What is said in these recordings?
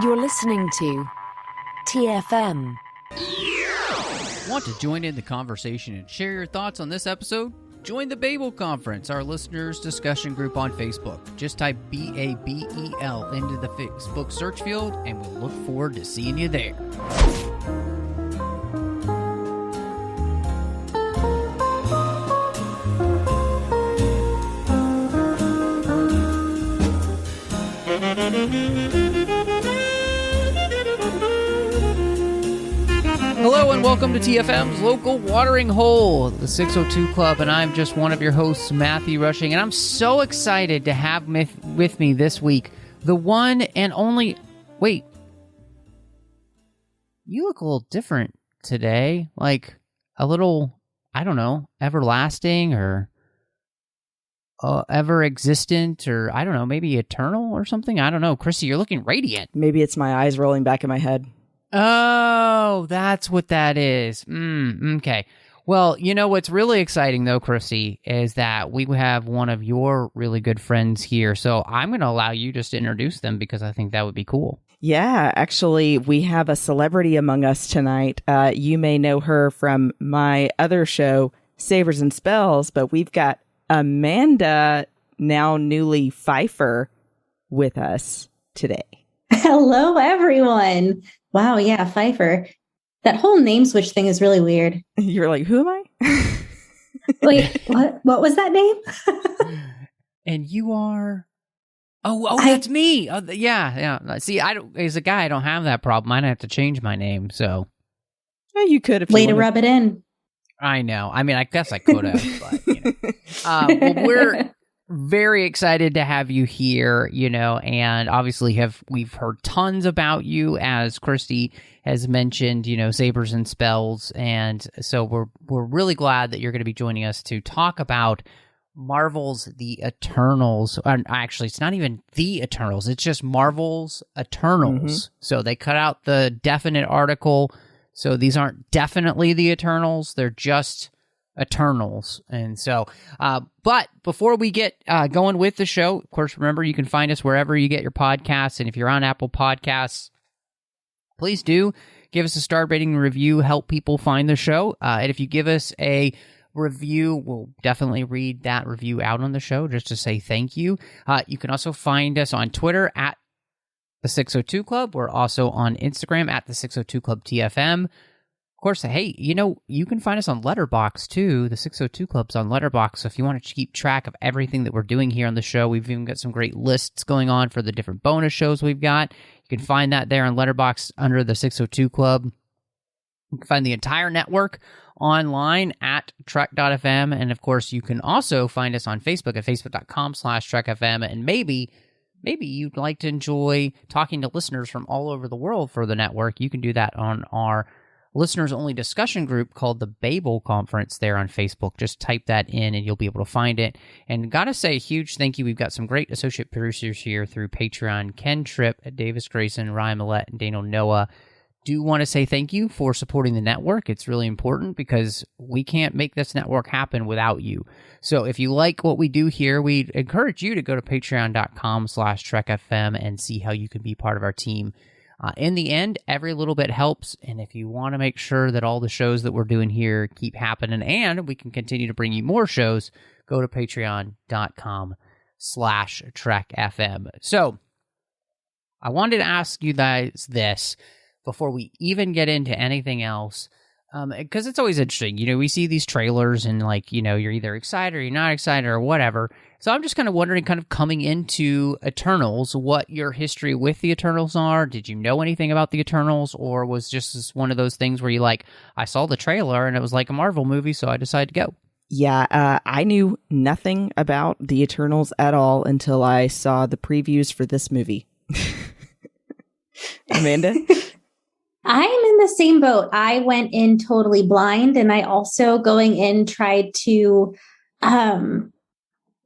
You're listening to TFM. Want to join in the conversation and share your thoughts on this episode? Join the Babel Conference, our listeners' discussion group on Facebook. Just type BABEL into the Facebook search field, and we'll look forward to seeing you there. Hello and welcome to TFM's local watering hole, the 602 Club, and I'm just one of your hosts, Matthew Rushing, and I'm so excited to have with me this week the one and only... Wait. You look a little different today, like a little, I don't know, everlasting or ever-existent or, I don't know, maybe eternal or something? I don't know. Christy, you're looking radiant. Maybe it's my eyes rolling back in my head. Oh, that's what that is. Okay. Well, you know what's really exciting, though, Christy, is that we have one of your really good friends here. So I'm going to allow you just to introduce them because I think that would be cool. Yeah, actually, we have a celebrity among us tonight. You may know her from my other show, Savers and Spells, but we've got Amanda, now newly Pfeifer, with us today. Hello, everyone. Wow, yeah, Pfeifer. That whole name switch thing is really weird. You're like, who am I? Wait, what was that name? And you are... that's me. Yeah. See, as a guy, I don't have that problem. I don't have to change my name, so... Yeah, you could if Way you to wanted. rub it in. I know. I mean, I guess I could have, but, you know. Well, we're very excited to have you here, you know, and obviously we've heard tons about you, as Christy has mentioned, you know, Sabers and Spells, and so we're really glad that you're going to be joining us to talk about Marvel's The Eternals. Actually, it's not even The Eternals, it's just Marvel's Eternals. So they cut out the definite article, so these aren't definitely The Eternals, they're just Eternals. And so, but before we get going with the show, of course, remember you can find us wherever you get your podcasts. And if you're on Apple Podcasts, please do give us a star rating and review, help people find the show. And if you give us a review, we'll definitely read that review out on the show just to say thank you. You can also find us on Twitter at the 602 Club. We're also on Instagram at the 602 Club TFM. Of course, hey, you know, you can find us on Letterboxd too. The 602 Club's on Letterboxd, so if you want to keep track of everything that we're doing here on the show, we've even got some great lists going on for the different bonus shows we've got. You can find that there on Letterboxd under the 602 Club. You can find the entire network online at trek.fm, and of course, you can also find us on Facebook at facebook.com/trekfm, and maybe you'd like to enjoy talking to listeners from all over the world for the network. You can do that on our listeners-only discussion group called the Babel Conference there on Facebook. Just type that in and you'll be able to find it. And gotta say a huge thank you. We've got some great associate producers here through Patreon. Ken Tripp, Davis Grayson, Ryan Millette, and Daniel Noah. Do want to say thank you for supporting the network. It's really important because we can't make this network happen without you. So if you like what we do here, we encourage you to go to patreon.com/trekfm and see how you can be part of our team. In the end, every little bit helps, and if you want to make sure that all the shows that we're doing here keep happening and we can continue to bring you more shows, go to patreon.com/trekfm. So, I wanted to ask you guys this before we even get into anything else, because it's always interesting. You know, we see these trailers and, like, you know, you're either excited or you're not excited or whatever. So I'm just kind of wondering, kind of coming into Eternals, what your history with the Eternals are. Did you know anything about the Eternals, or was just one of those things where you like, I saw the trailer and it was like a Marvel movie, so I decided to go? Yeah, I knew nothing about the Eternals at all until I saw the previews for this movie. Amanda? I'm in the same boat. I went in totally blind, and I also going in tried to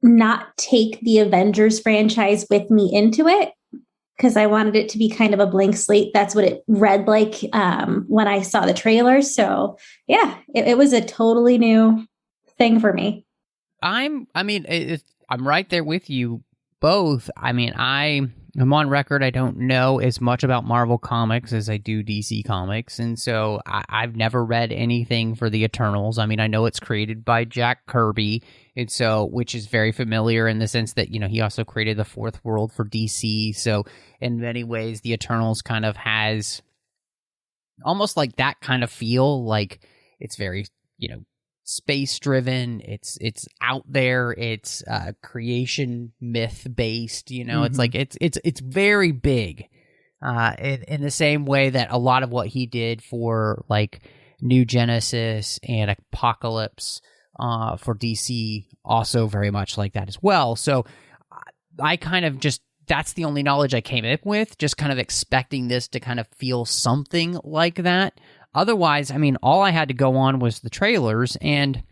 not take the Avengers franchise with me into it because I wanted it to be kind of a blank slate. That's what it read like when I saw the trailer. So yeah, it was a totally new thing for me. I'm right there with you both. I mean, I'm on record. I don't know as much about Marvel Comics as I do DC Comics. And so I've never read anything for the Eternals. I mean, I know it's created by Jack Kirby. And so, which is very familiar in the sense that, you know, he also created the Fourth World for DC. So in many ways, the Eternals kind of has almost like that kind of feel. Like it's very, you know, space driven, it's out there, it's creation myth based, you know. It's like it's very big in the same way that a lot of what he did for like New Genesis and Apocalypse for DC also very much like that as well. So I kind of just, that's the only knowledge I came up with, just kind of expecting this to kind of feel something like that. Otherwise, I mean, all I had to go on was the trailers. And,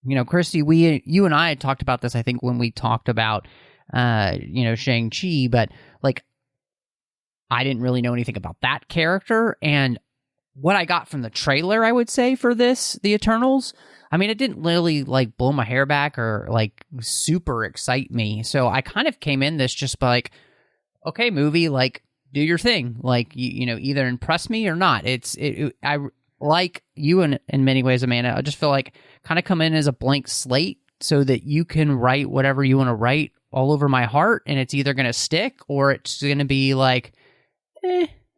you know, Christy, you and I had talked about this, I think, when we talked about, you know, Shang-Chi, but, like, I didn't really know anything about that character. And what I got from the trailer, I would say, for this, The Eternals, I mean, it didn't really, like, blow my hair back or, like, super excite me. So I kind of came in this just like, okay, movie, like, do your thing. Like, you know, either impress me or not. I like you in many ways, Amanda. I just feel like kind of come in as a blank slate so that you can write whatever you want to write all over my heart, and it's either going to stick or it's going to be like,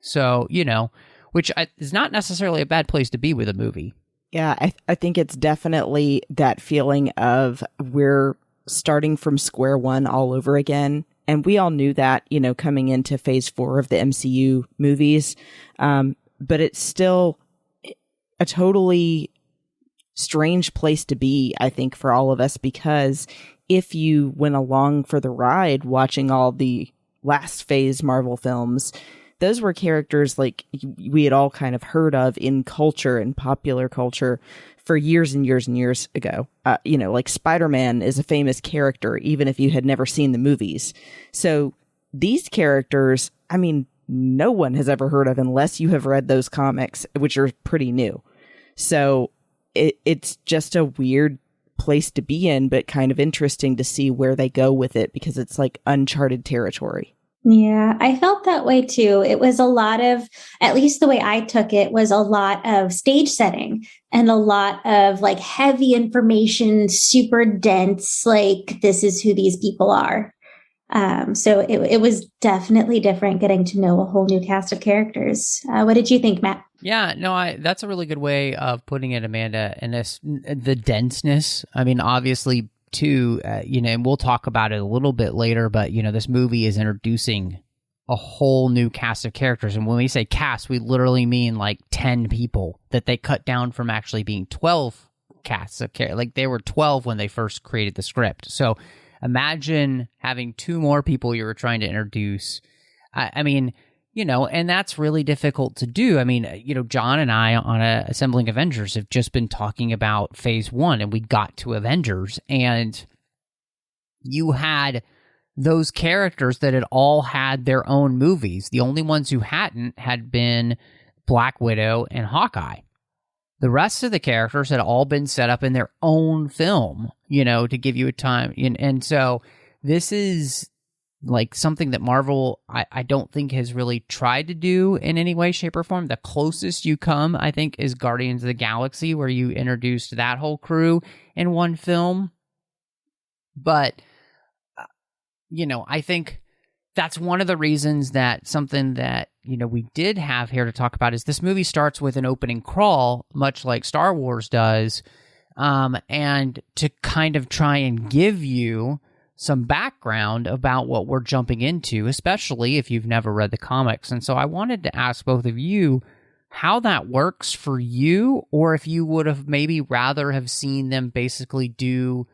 So, you know, which is not necessarily a bad place to be with a movie. Yeah, I think it's definitely that feeling of we're starting from square one all over again. And we all knew that, you know, coming into phase 4 of the MCU movies. But it's still a totally strange place to be, I think, for all of us, because if you went along for the ride watching all the last phase Marvel films, those were characters like we had all kind of heard of in culture and popular culture for years and years and years ago. You know, like Spider-Man is a famous character, even if you had never seen the movies. So these characters, I mean, no one has ever heard of unless you have read those comics, which are pretty new. So it's just a weird place to be in, but kind of interesting to see where they go with it, because it's like uncharted territory. Yeah, I felt that way too. It was a lot of, at least the way I took it, was a lot of stage setting and a lot of like heavy information, super dense, like this is who these people are. So it was definitely different getting to know a whole new cast of characters. What did you think, Matt? Yeah, no, that's a really good way of putting it, Amanda. And the denseness. I mean, obviously, too, you know, and we'll talk about it a little bit later, but, you know, this movie is introducing a whole new cast of characters. And when we say cast, we literally mean like 10 people that they cut down from actually being 12 casts of characters. Like they were 12 when they first created the script. So imagine having 2 more people you were trying to introduce. I mean, you know, and that's really difficult to do. I mean, you know, John and I on Assembling Avengers have just been talking about phase 1, and we got to Avengers, and you had those characters that had all had their own movies. The only ones who hadn't had been Black Widow and Hawkeye. The rest of the characters had all been set up in their own film, you know, to give you a time. And so this is like something that Marvel, I don't think has really tried to do in any way, shape, or form. The closest you come, I think, is Guardians of the Galaxy, where you introduced that whole crew in one film. But, you know, I think that's one of the reasons that something that, you know, we did have here to talk about is this movie starts with an opening crawl, much like Star Wars does, and to kind of try and give you some background about what we're jumping into, especially if you've never read the comics. And so I wanted to ask both of you how that works for you, or if you would have maybe rather have seen them basically do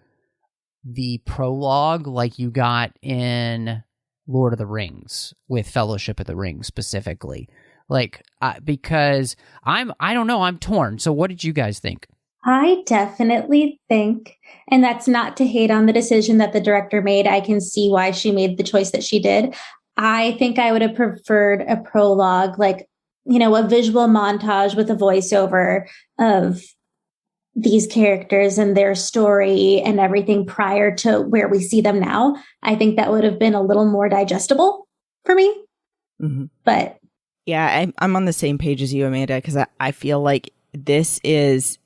the prologue like you got in Lord of the Rings with Fellowship of the Ring specifically. Like, because I don't know, I'm torn. So what did you guys think? I definitely think, and that's not to hate on the decision that the director made. I can see why she made the choice that she did. I think I would have preferred a prologue, like, you know, a visual montage with a voiceover of these characters and their story and everything prior to where we see them now. I think that would have been a little more digestible. for me. Mm-hmm. But yeah, I'm on the same page as you, Amanda, because I feel like this is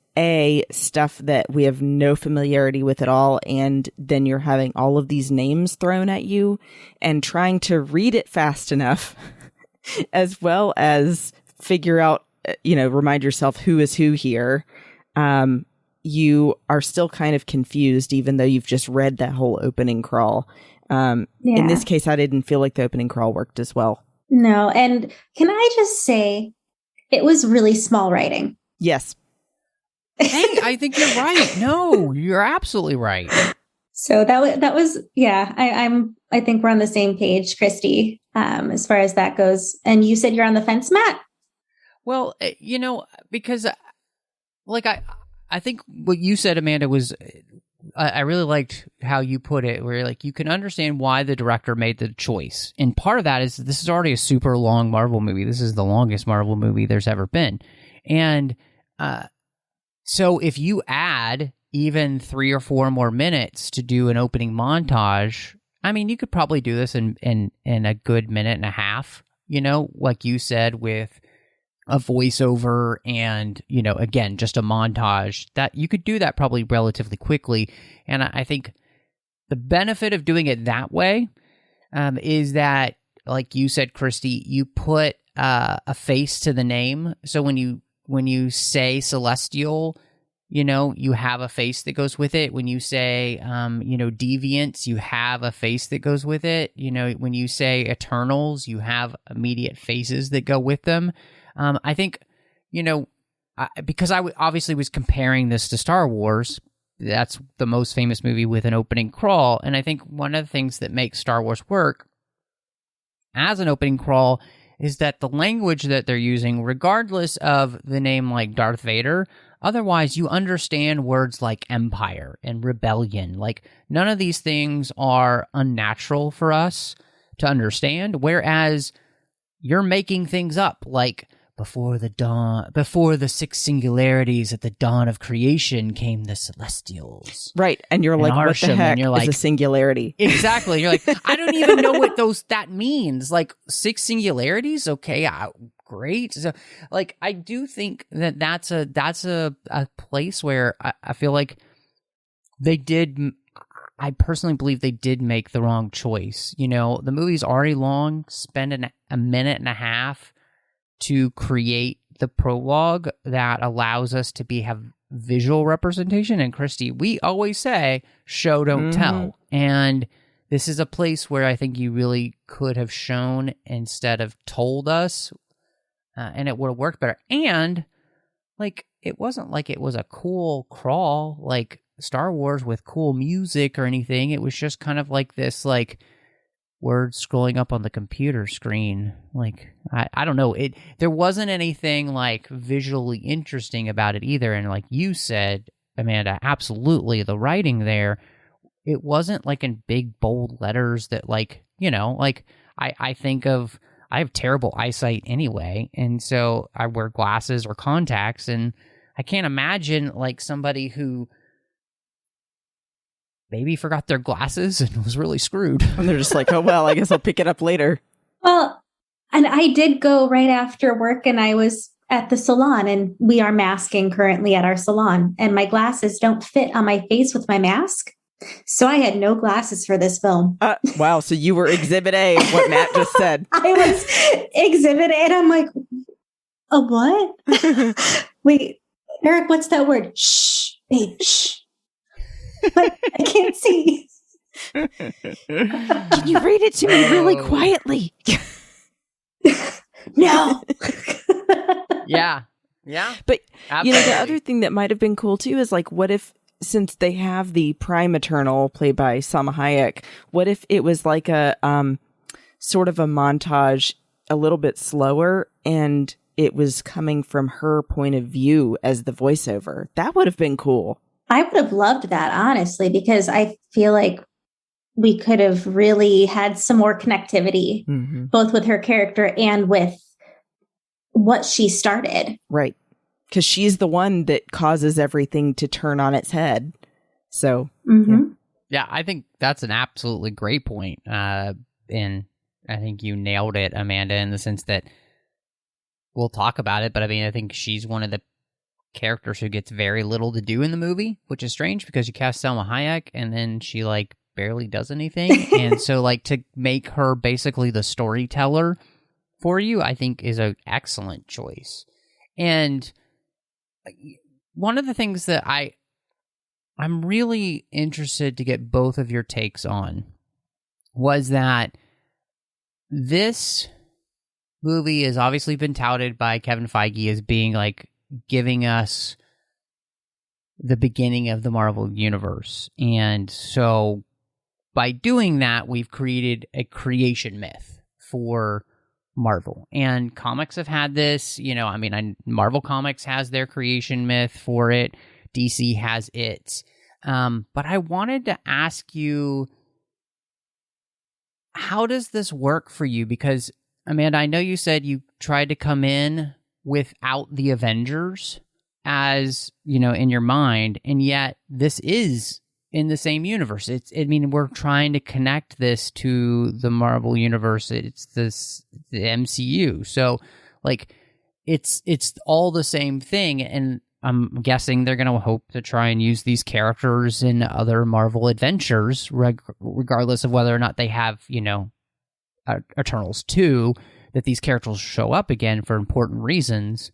stuff that we have no familiarity with at all, and then you're having all of these names thrown at you and trying to read it fast enough as well as figure out, remind yourself who is who here. You are still kind of confused, even though you've just read that whole opening crawl. In this case, I didn't feel like the opening crawl worked as well. No. And can I just say, it was really small writing. Yes. Hey, I think you're right. No, you're absolutely right. So that was I think we're on the same page, Christy, as far as that goes. And you said you're on the fence, Matt? Well, because I think what you said, Amanda, was I really liked how you put it, where like you can understand why the director made the choice. And part of that is this is already a super long Marvel movie. This is the longest Marvel movie there's ever been. And so if you add even 3 or 4 more minutes to do an opening montage, I mean, you could probably do this in a good minute and a half, like you said, with a voiceover and, again, just a montage. That you could do that probably relatively quickly. And I think the benefit of doing it that way is that, like you said, Christy, you put a face to the name. So when you say Celestial, you have a face that goes with it. When you say, Deviants, you have a face that goes with it. When you say Eternals, you have immediate faces that go with them. I think, because I obviously was comparing this to Star Wars, that's the most famous movie with an opening crawl. And I think one of the things that makes Star Wars work as an opening crawl is that the language that they're using, regardless of the name like Darth Vader, otherwise you understand words like empire and rebellion. Like none of these things are unnatural for us to understand, whereas you're making things up like before the 6 singularities at the dawn of creation came the Celestials. Right. And you're like, what the heck is a singularity? Exactly. You're like, I don't even know what that means. Like 6 singularities? Okay, great. So, like, I do think that's a place where I feel like I personally believe they did make the wrong choice. The movie's already long. Spend a minute and a half to create the prologue that allows us to have visual representation. And Christy, we always say, show, don't tell. And this is a place where I think you really could have shown instead of told us, and it would have worked better. And, like, it wasn't like it was a cool crawl, like Star Wars with cool music or anything. It was just kind of like this, like, words scrolling up on the computer screen. Like, I don't know. There wasn't anything, like, visually interesting about it either. And like you said, Amanda, absolutely, the writing there, it wasn't, like, in big, bold letters that, like, like, I think of, I have terrible eyesight anyway, and so I wear glasses or contacts, and I can't imagine, like, somebody who maybe forgot their glasses and was really screwed. And they're just like, oh, well, I guess I'll pick it up later. Well, and I did go right after work, and I was at the salon, and we are masking currently at our salon, and my glasses don't fit on my face with my mask. So I had no glasses for this film. Wow. So you were exhibit A of what Matt just said. I was exhibit A, and I'm like, a what? Wait, Eric, what's that word? Shh, babe, shh. But I can't see. Can you read it to me really quietly? No. Yeah. But, absolutely. the other thing that might have been cool too is, like, what if, since they have the Prime Eternal played by Salma Hayek, what if it was like a sort of a montage a little bit slower and it was coming from her point of view as the voiceover? That would have been cool. I would have loved that, honestly, because I feel like we could have really had some more connectivity, both with her character and with what she started. Right. Because she's the one that causes everything to turn on its head. So, yeah, I think that's an absolutely great point. And I think you nailed it, Amanda, in the sense that we'll talk about it, but I mean, I think she's one of the characters who gets very little to do in the movie, which is strange because you cast Selma Hayek and then she like barely does anything. And so like to make her basically the storyteller for you, I think is an excellent choice. And one of the things that I'm really interested to get both of your takes on was that this movie has obviously been touted by Kevin Feige as being like giving us the beginning of the Marvel Universe. And so by doing that, we've created a creation myth for Marvel. And comics have had this, Marvel Comics has their creation myth for it. DC has its. But I wanted to ask you, how does this work for you? Because, Amanda, I know you said you tried to come in without the Avengers as, in your mind, and yet this is in the same universe. We're trying to connect this to the Marvel Universe. It's the MCU. So, like, it's all the same thing, and I'm guessing they're going to hope to try and use these characters in other Marvel adventures, regardless of whether or not they have, Eternals 2, that these characters show up again for important reasons.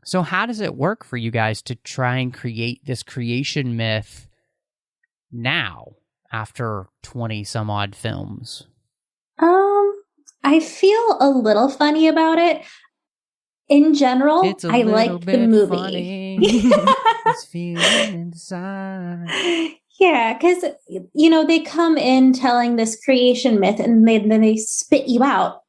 So how does it work for you guys to try and create this creation myth now, after 20 some odd films? I feel a little funny about it. In general, I like the movie. It's feeling inside. Yeah, because, they come in telling this creation myth and then they spit you out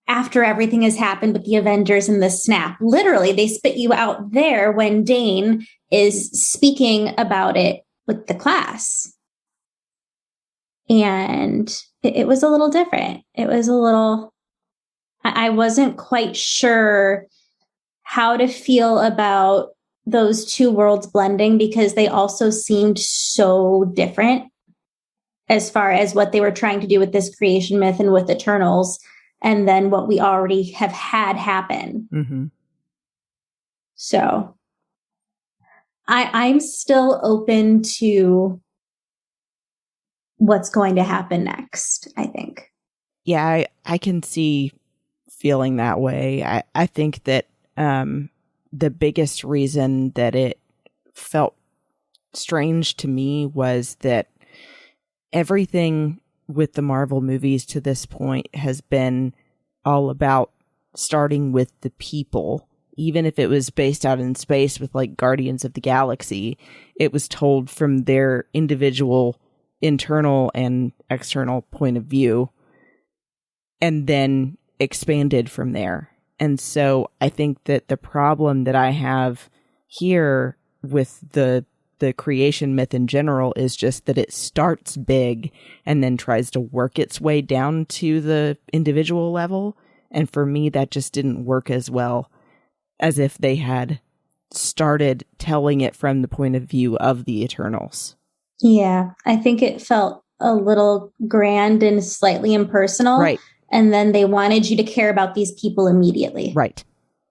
after everything has happened with the Avengers and the snap. Literally, they spit you out there when Dane is speaking about it with the class. And it was a little different. It was a little... I wasn't quite sure how to feel about those two worlds blending because they also seemed so different as far as what they were trying to do with this creation myth and with Eternals, and then what we already have had happen. Mm-hmm. So I'm still open to what's going to happen next, I think. Yeah, I can see feeling that way. I think that the biggest reason that it felt strange to me was that everything with the Marvel movies to this point has been all about starting with the people. Even if it was based out in space with like Guardians of the Galaxy, it was told from their individual internal and external point of view and then expanded from there. And so I think that the problem that I have here with the creation myth in general is just that it starts big and then tries to work its way down to the individual level. And for me, that just didn't work as well as if they had started telling it from the point of view of the Eternals. Yeah, I think it felt a little grand and slightly impersonal. Right. And then they wanted you to care about these people immediately. Right.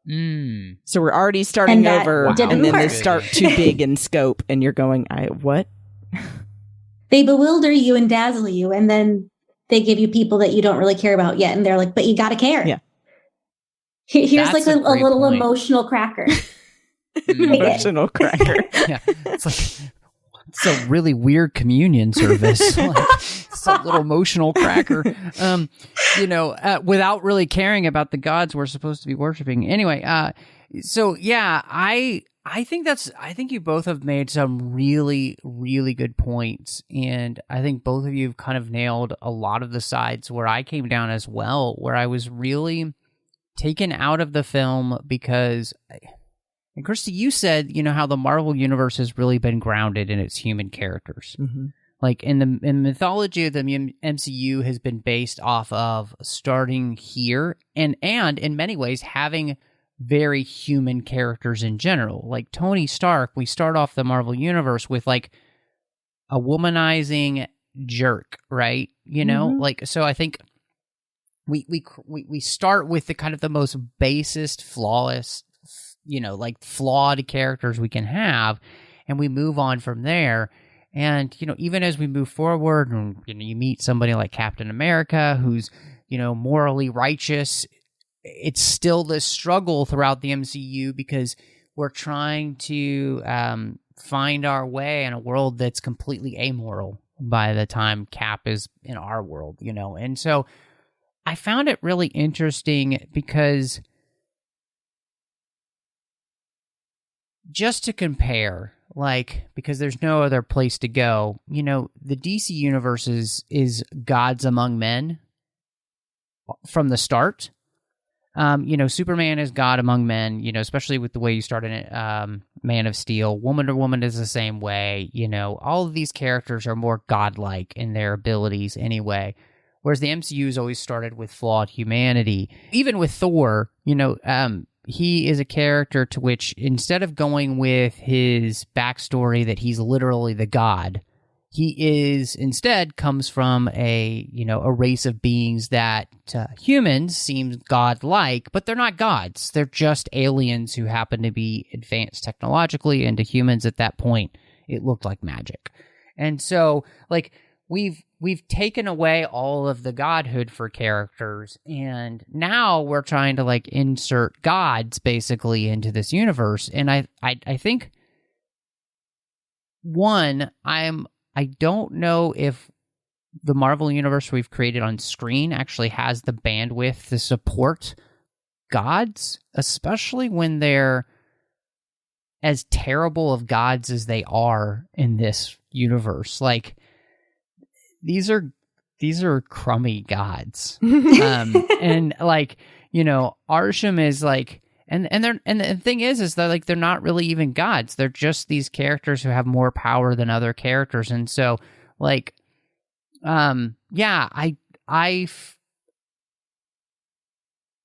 Mm. So we're already starting over, and then work. they start too big in scope, and you're going, what? They bewilder you and dazzle you, and then they give you people that you don't really care about yet, and they're like, but you got to care. Yeah. Here's That's like a little point. emotional cracker. Emotional cracker. Yeah, it's a really weird communion service. It's a little emotional cracker. Without really caring about the gods we're supposed to be worshiping. Anyway, so yeah, I think you both have made some really, really good points, and I think both of you have kind of nailed a lot of the sides where I came down as well, where I was really taken out of the film because. And Christy, you said, how the Marvel Universe has really been grounded in its human characters. Mm-hmm. Like, in the mythology of the MCU has been based off of starting here and in many ways having very human characters in general. Like Tony Stark, we start off the Marvel Universe with like a womanizing jerk, right? Mm-hmm. So I think we start with the kind of the most basest, flawless, like flawed characters we can have, and we move on from there. And, even as we move forward and, you meet somebody like Captain America who's, morally righteous, it's still this struggle throughout the MCU because we're trying to find our way in a world that's completely amoral by the time Cap is in our world, And so I found it really interesting because just to compare, because there's no other place to go, the DC universe is gods among men from the start. Superman is God among men, especially with the way you started it, Man of Steel. Wonder Woman is the same way, all of these characters are more godlike in their abilities anyway. Whereas the MCU has always started with flawed humanity. Even with Thor, he is a character to which, instead of going with his backstory that he's literally the god, he instead comes from a race of beings that to humans seems godlike, but they're not gods. They're just aliens who happen to be advanced technologically, and to humans at that point, it looked like magic. And so, we've taken away all of the godhood for characters, and now we're trying to insert gods basically into this universe. And I think I don't know if the Marvel universe we've created on screen actually has the bandwidth to support gods, especially when they're as terrible of gods as they are in this universe. These are crummy gods. And Arsham is and the thing is that they're not really even gods. They're just these characters who have more power than other characters. And so I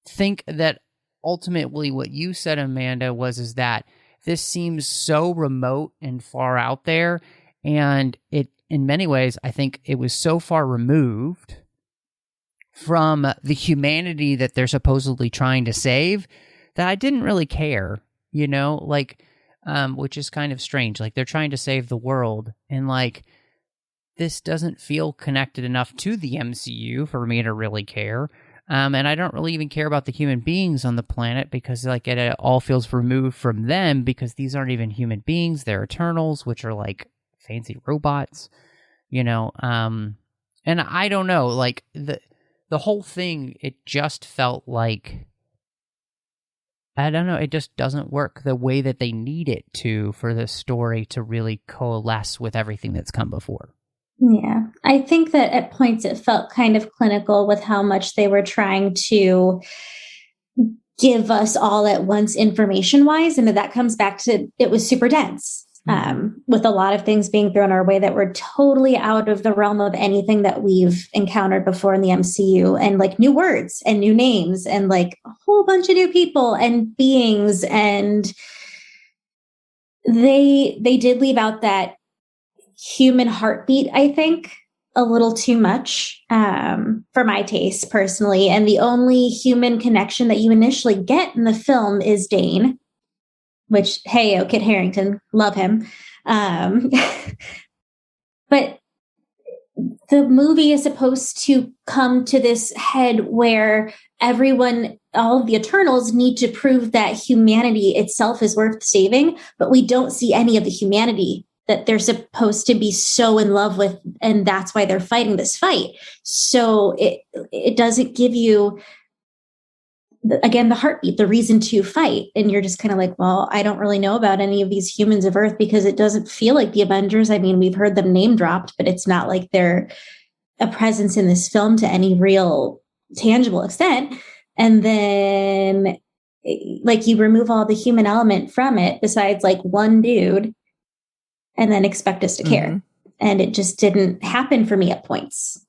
think that ultimately what you said, Amanda, is that this seems so remote and far out there, and it, in many ways, I think it was so far removed from the humanity that they're supposedly trying to save that I didn't really care, which is kind of strange. They're trying to save the world, and this doesn't feel connected enough to the MCU for me to really care. And I don't really even care about the human beings on the planet because it all feels removed from them, because these aren't even human beings. They're Eternals, which are fancy robots, and I don't know, the whole thing, it just felt I don't know, it just doesn't work the way that they need it to for the story to really coalesce with everything that's come before. Yeah, I think that at points it felt kind of clinical with how much they were trying to give us all at once information-wise, and that comes back to it was super dense. With a lot of things being thrown our way that were totally out of the realm of anything that we've encountered before in the MCU, and new words and new names and a whole bunch of new people and beings. And they did leave out that human heartbeat, I think, a little too much for my taste personally. And the only human connection that you initially get in the film is Dane, which, hey, Kit Harington, love him. But the movie is supposed to come to this head where all of the Eternals need to prove that humanity itself is worth saving, but we don't see any of the humanity that they're supposed to be so in love with, and that's why they're fighting this fight. So it doesn't give you, again, the heartbeat, the reason to fight. And you're just kind of well, I don't really know about any of these humans of Earth because it doesn't feel like the Avengers. I mean, we've heard them name dropped, but it's not like they're a presence in this film to any real tangible extent. And then you remove all the human element from it besides one dude, and then expect us to care. Mm-hmm. And it just didn't happen for me at points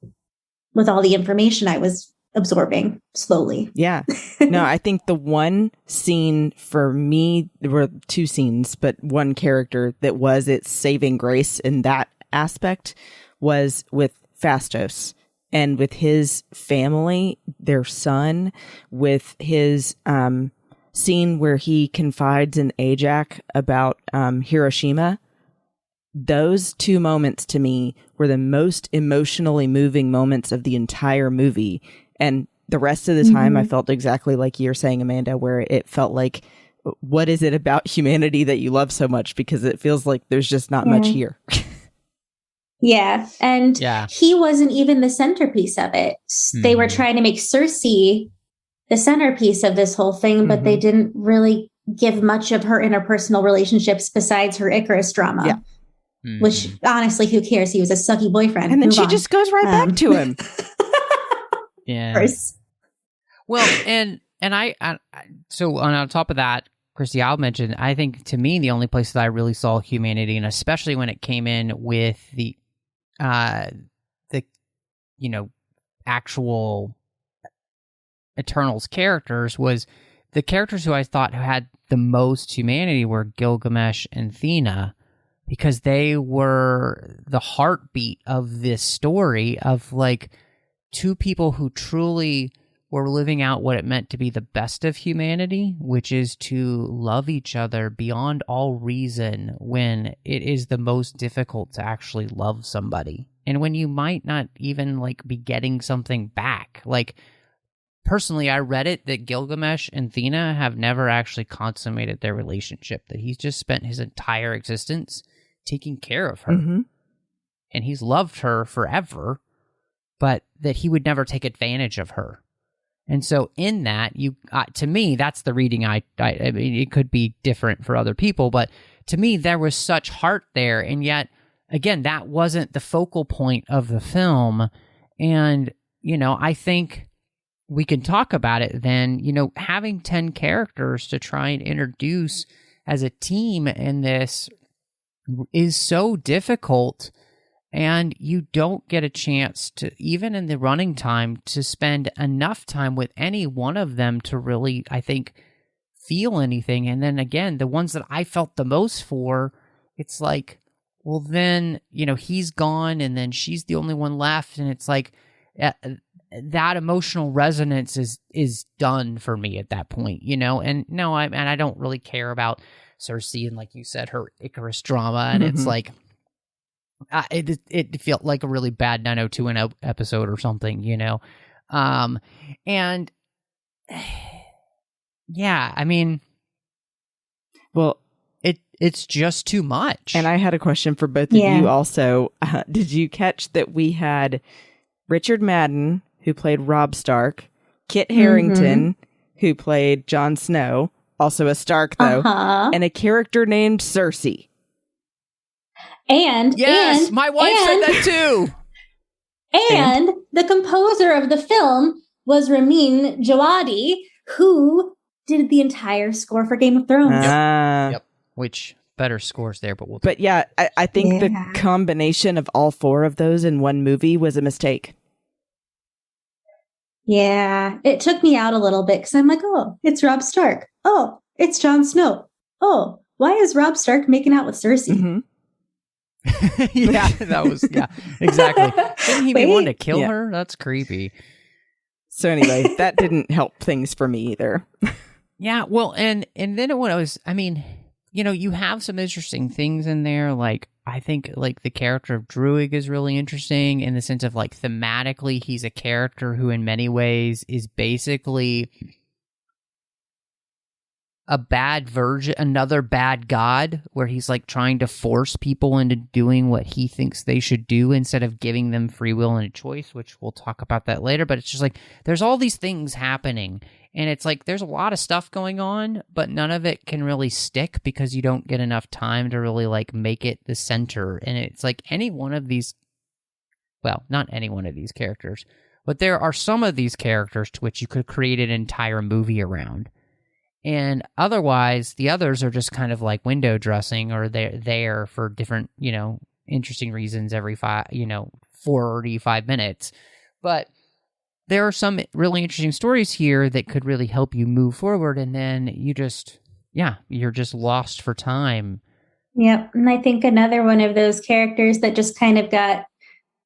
with all the information I was absorbing slowly. Yeah. No, I think the one scene for me, there were two scenes, but one character that was its saving grace in that aspect was with Phastos and with his family, their son, with his scene where he confides in Ajak about Hiroshima. Those two moments to me were the most emotionally moving moments of the entire movie. And the rest of the time, I felt exactly like you're saying, Amanda, where it felt like, what is it about humanity that you love so much? Because it feels like there's just not much here. Yeah. And he wasn't even the centerpiece of it. They were trying to make Cersei the centerpiece of this whole thing, but they didn't really give much of her interpersonal relationships besides her Icarus drama. Yeah. Which, honestly, who cares? He was a sucky boyfriend. And then she just goes right back to him. Yeah. Well, and I so on top of that, Christy, I'll mention, I think to me, the only place that I really saw humanity, and especially when it came in with the actual Eternals characters, was the characters who I thought had the most humanity were Gilgamesh and Thena, because they were the heartbeat of this story of like two people who truly were living out what it meant to be the best of humanity, which is to love each other beyond all reason when it is the most difficult to actually love somebody. And when you might not even like be getting something back. Like, personally, I read it that Gilgamesh and Thena have never actually consummated their relationship, that he's just spent his entire existence taking care of her. And he's loved her forever, but that he would never take advantage of her. And so in that, you to me, that's the reading I mean, it could be different for other people, but to me, there was such heart there. And yet, again, that wasn't the focal point of the film. And, you know, I think we can talk about it then, you know, having 10 characters to try and introduce as a team in this is so difficult. And you don't get a chance to, even in the running time, to spend enough time with any one of them to really, I think, feel anything. And then again, the ones that I felt the most for, it's like, well, then, you know, he's gone and then she's the only one left. And it's like, that emotional resonance is done for me at that point, you know? And no, I don't really care about Cersei and, like you said, her Icarus drama. And it's like, it felt like a really bad 90210 episode or something, you know? And yeah, I mean, well, it's just too much. And I had a question for both of you also. Did you catch that we had Richard Madden, who played Robb Stark, Kit Harington, who played Jon Snow, also a Stark though, and a character named Cersei. And yes, my wife said that too. And the composer of the film was Ramin Djawadi, who did the entire score for Game of Thrones. Yep. Which better scores there, but we'll. But yeah, I think the combination of all four of those in one movie was a mistake. Yeah, it took me out a little bit because I'm like, oh, it's Robb Stark. Oh, it's Jon Snow. Oh, why is Robb Stark making out with Cersei? Yeah, that was exactly. Didn't he want to kill her? That's creepy. So anyway, that didn't help things for me either. Yeah, well, and then when I was, I mean, you know, you have some interesting things in there. Like, I think like the character of Druig is really interesting in the sense of like thematically, he's a character who in many ways is basically a bad version, another bad god, where he's like trying to force people into doing what he thinks they should do instead of giving them free will and a choice, which we'll talk about that later. But it's just like, there's all these things happening and it's like, there's a lot of stuff going on, but none of it can really stick because you don't get enough time to really like make it the center. And it's like any one of these, well, not any one of these characters, but there are some of these characters to which you could create an entire movie around. And otherwise, the others are just kind of like window dressing, or they're there for different, you know, interesting reasons every 45 minutes. But there are some really interesting stories here that could really help you move forward. And then you just, you're just lost for time. Yep. And I think another one of those characters that just kind of got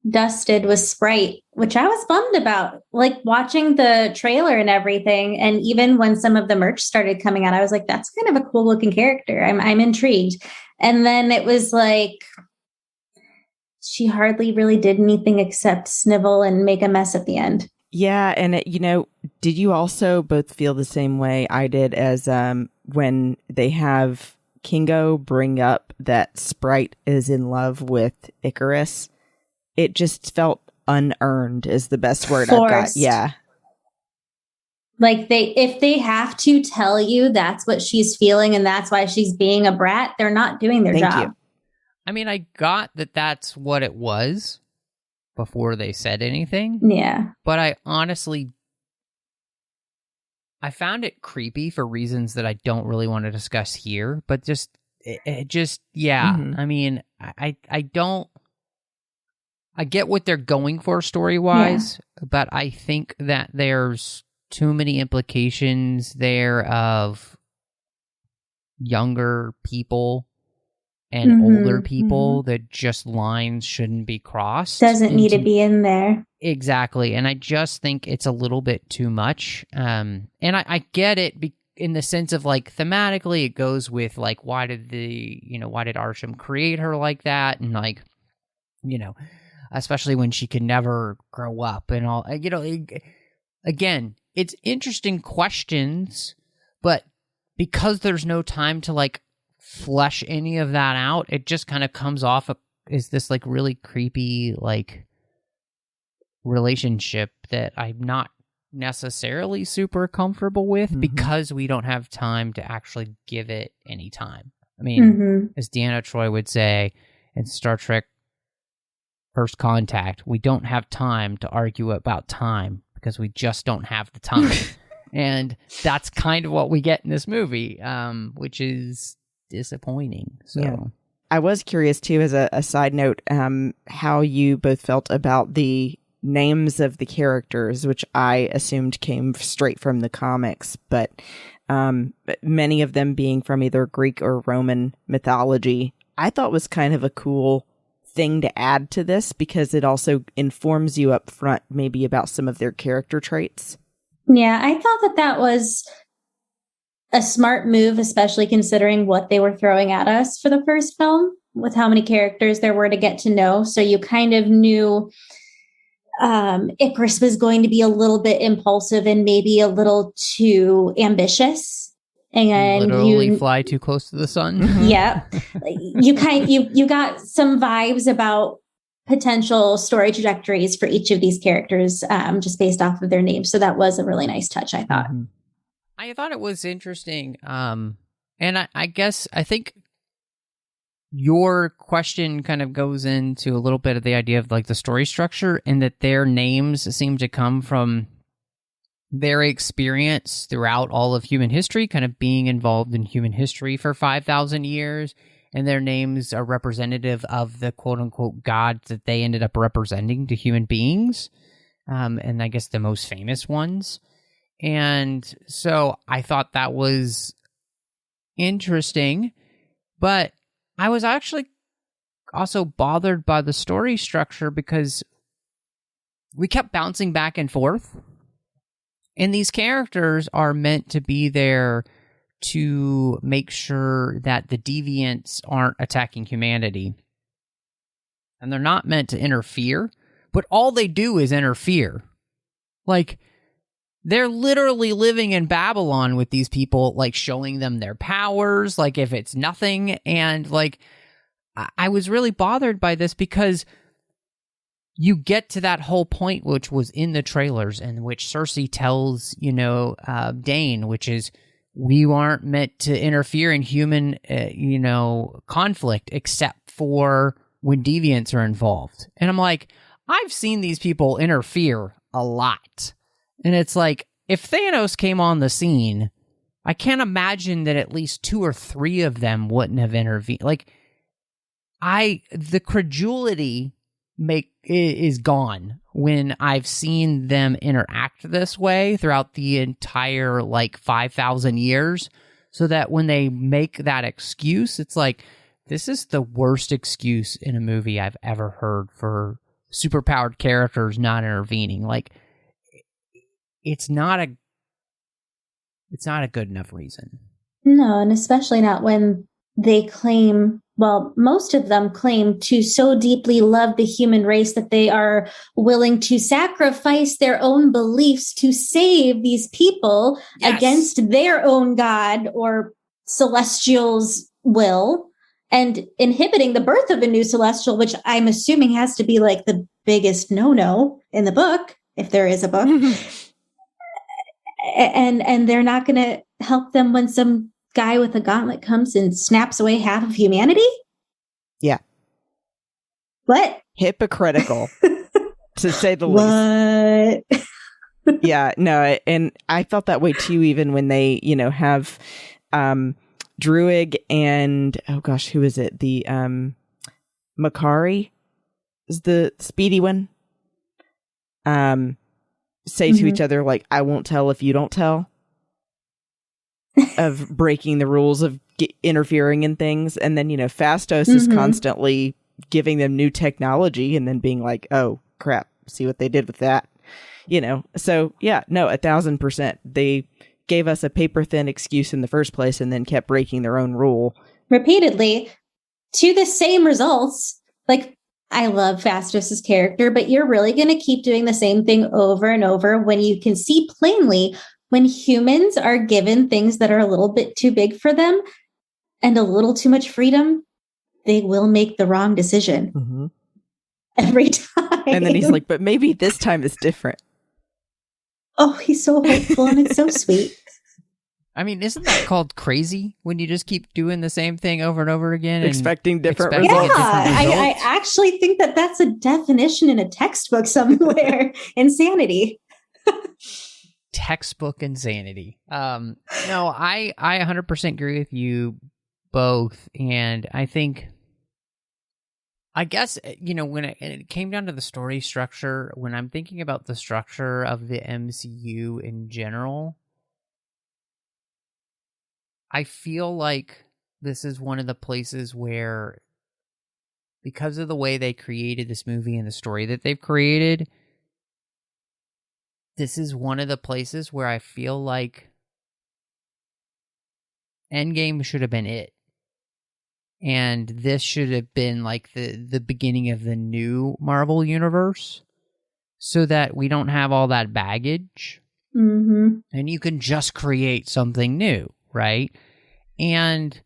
dusted was Sprite, which I was bummed about. Like watching the trailer and everything, and even when some of the merch started coming out, I was like, "That's kind of a cool looking character. I'm intrigued." And then it was like she hardly really did anything except snivel and make a mess at the end. Yeah, and did you also both feel the same way I did as when they have Kingo bring up that Sprite is in love with Icarus? It just felt unearned is the best word I've got. Yeah. Like if they have to tell you that's what she's feeling and that's why she's being a brat, they're not doing their job. Thank you. I mean, I got that that's what it was before they said anything. Yeah. But I found it creepy for reasons that I don't really want to discuss here, but yeah. Mm-hmm. I mean, I get what they're going for story-wise, but I think that there's too many implications there of younger people and older people that just lines shouldn't be crossed. Doesn't need to be in there. Exactly. And I just think it's a little bit too much. And I get it in the sense of like thematically it goes with like why did Arsham create her like that, and like, especially when she could never grow up and all, again, it's interesting questions, but because there's no time to like flesh any of that out, it just kind of comes off as this like really creepy like relationship that I'm not necessarily super comfortable with because we don't have time to actually give it any time. I mean, as Deanna Troi would say in Star Trek First Contact, we don't have time to argue about time because we just don't have the time. And that's kind of what we get in this movie, which is disappointing. So yeah. I was curious too, as a side note, how you both felt about the names of the characters, which I assumed came straight from the comics, but many of them being from either Greek or Roman mythology, I thought was kind of a cool thing to add to this because it also informs you up front maybe about some of their character traits. Yeah, I thought that was a smart move, especially considering what they were throwing at us for the first film with how many characters there were to get to know. So you kind of knew Icarus was going to be a little bit impulsive and maybe a little too ambitious. And literally fly too close to the sun. Yeah. You got some vibes about potential story trajectories for each of these characters just based off of their names. So that was a really nice touch, I thought. I thought it was interesting. And I think your question kind of goes into a little bit of the idea of like the story structure and that their names seem to come from their experience throughout all of human history, kind of being involved in human history for 5,000 years. And their names are representative of the quote-unquote gods that they ended up representing to human beings. And I guess the most famous ones. And so I thought that was interesting. But I was actually also bothered by the story structure because we kept bouncing back and forth. And these characters are meant to be there to make sure that the deviants aren't attacking humanity. And they're not meant to interfere, but all they do is interfere. Like, they're literally living in Babylon with these people, like, showing them their powers, like, if it's nothing. And, like, I was really bothered by this because you get to that whole point, which was in the trailers, in which Cersei tells, Dane, which is, we aren't meant to interfere in human, conflict except for when deviants are involved. And I'm like, I've seen these people interfere a lot. And it's like, if Thanos came on the scene, I can't imagine that at least 2 or 3 of them wouldn't have intervened. Like, the credulity is gone when I've seen them interact this way throughout the entire 5,000 years, so that when they make that excuse, it's like, this is the worst excuse in a movie I've ever heard for superpowered characters not intervening. Like, it's not a good enough reason. No, and especially not when they claim, well, most of them claim to so deeply love the human race that they are willing to sacrifice their own beliefs to save these people against their own God or celestial's will, and inhibiting the birth of a new celestial, which I'm assuming has to be like the biggest no-no in the book, if there is a book. And they're not going to help them when some guy with a gauntlet comes and snaps away half of humanity? Yeah. What? Hypocritical, to say the least. What? Yeah, no, and I felt that way too, even when they, have Druig and, oh gosh, who is it? The Makari is the speedy one. Say to each other, like, I won't tell if you don't tell. Of breaking the rules of interfering in things. And then, Fastos is constantly giving them new technology and then being like, oh, crap, see what they did with that. So yeah, no, 1,000%. They gave us a paper thin excuse in the first place and then kept breaking their own rule. Repeatedly to the same results. Like, I love Fastos' character, but you're really going to keep doing the same thing over and over when you can see plainly when humans are given things that are a little bit too big for them and a little too much freedom, they will make the wrong decision every time. And then he's like, but maybe this time is different. Oh, he's so hopeful and it's so sweet. I mean, isn't that called crazy when you just keep doing the same thing over and over again? Expecting different Yeah, results? I actually think that's a definition in a textbook somewhere. Insanity. Textbook insanity. No, I 100% agree with you both. And I think, I guess, when it came down to the story structure, when I'm thinking about the structure of the MCU in general, I feel like this is one of the places where, because of the way they created this movie and the story that they've created, this is one of the places where I feel like Endgame should have been it. And this should have been like the beginning of the new Marvel universe, so that we don't have all that baggage. And you can just create something new, right? And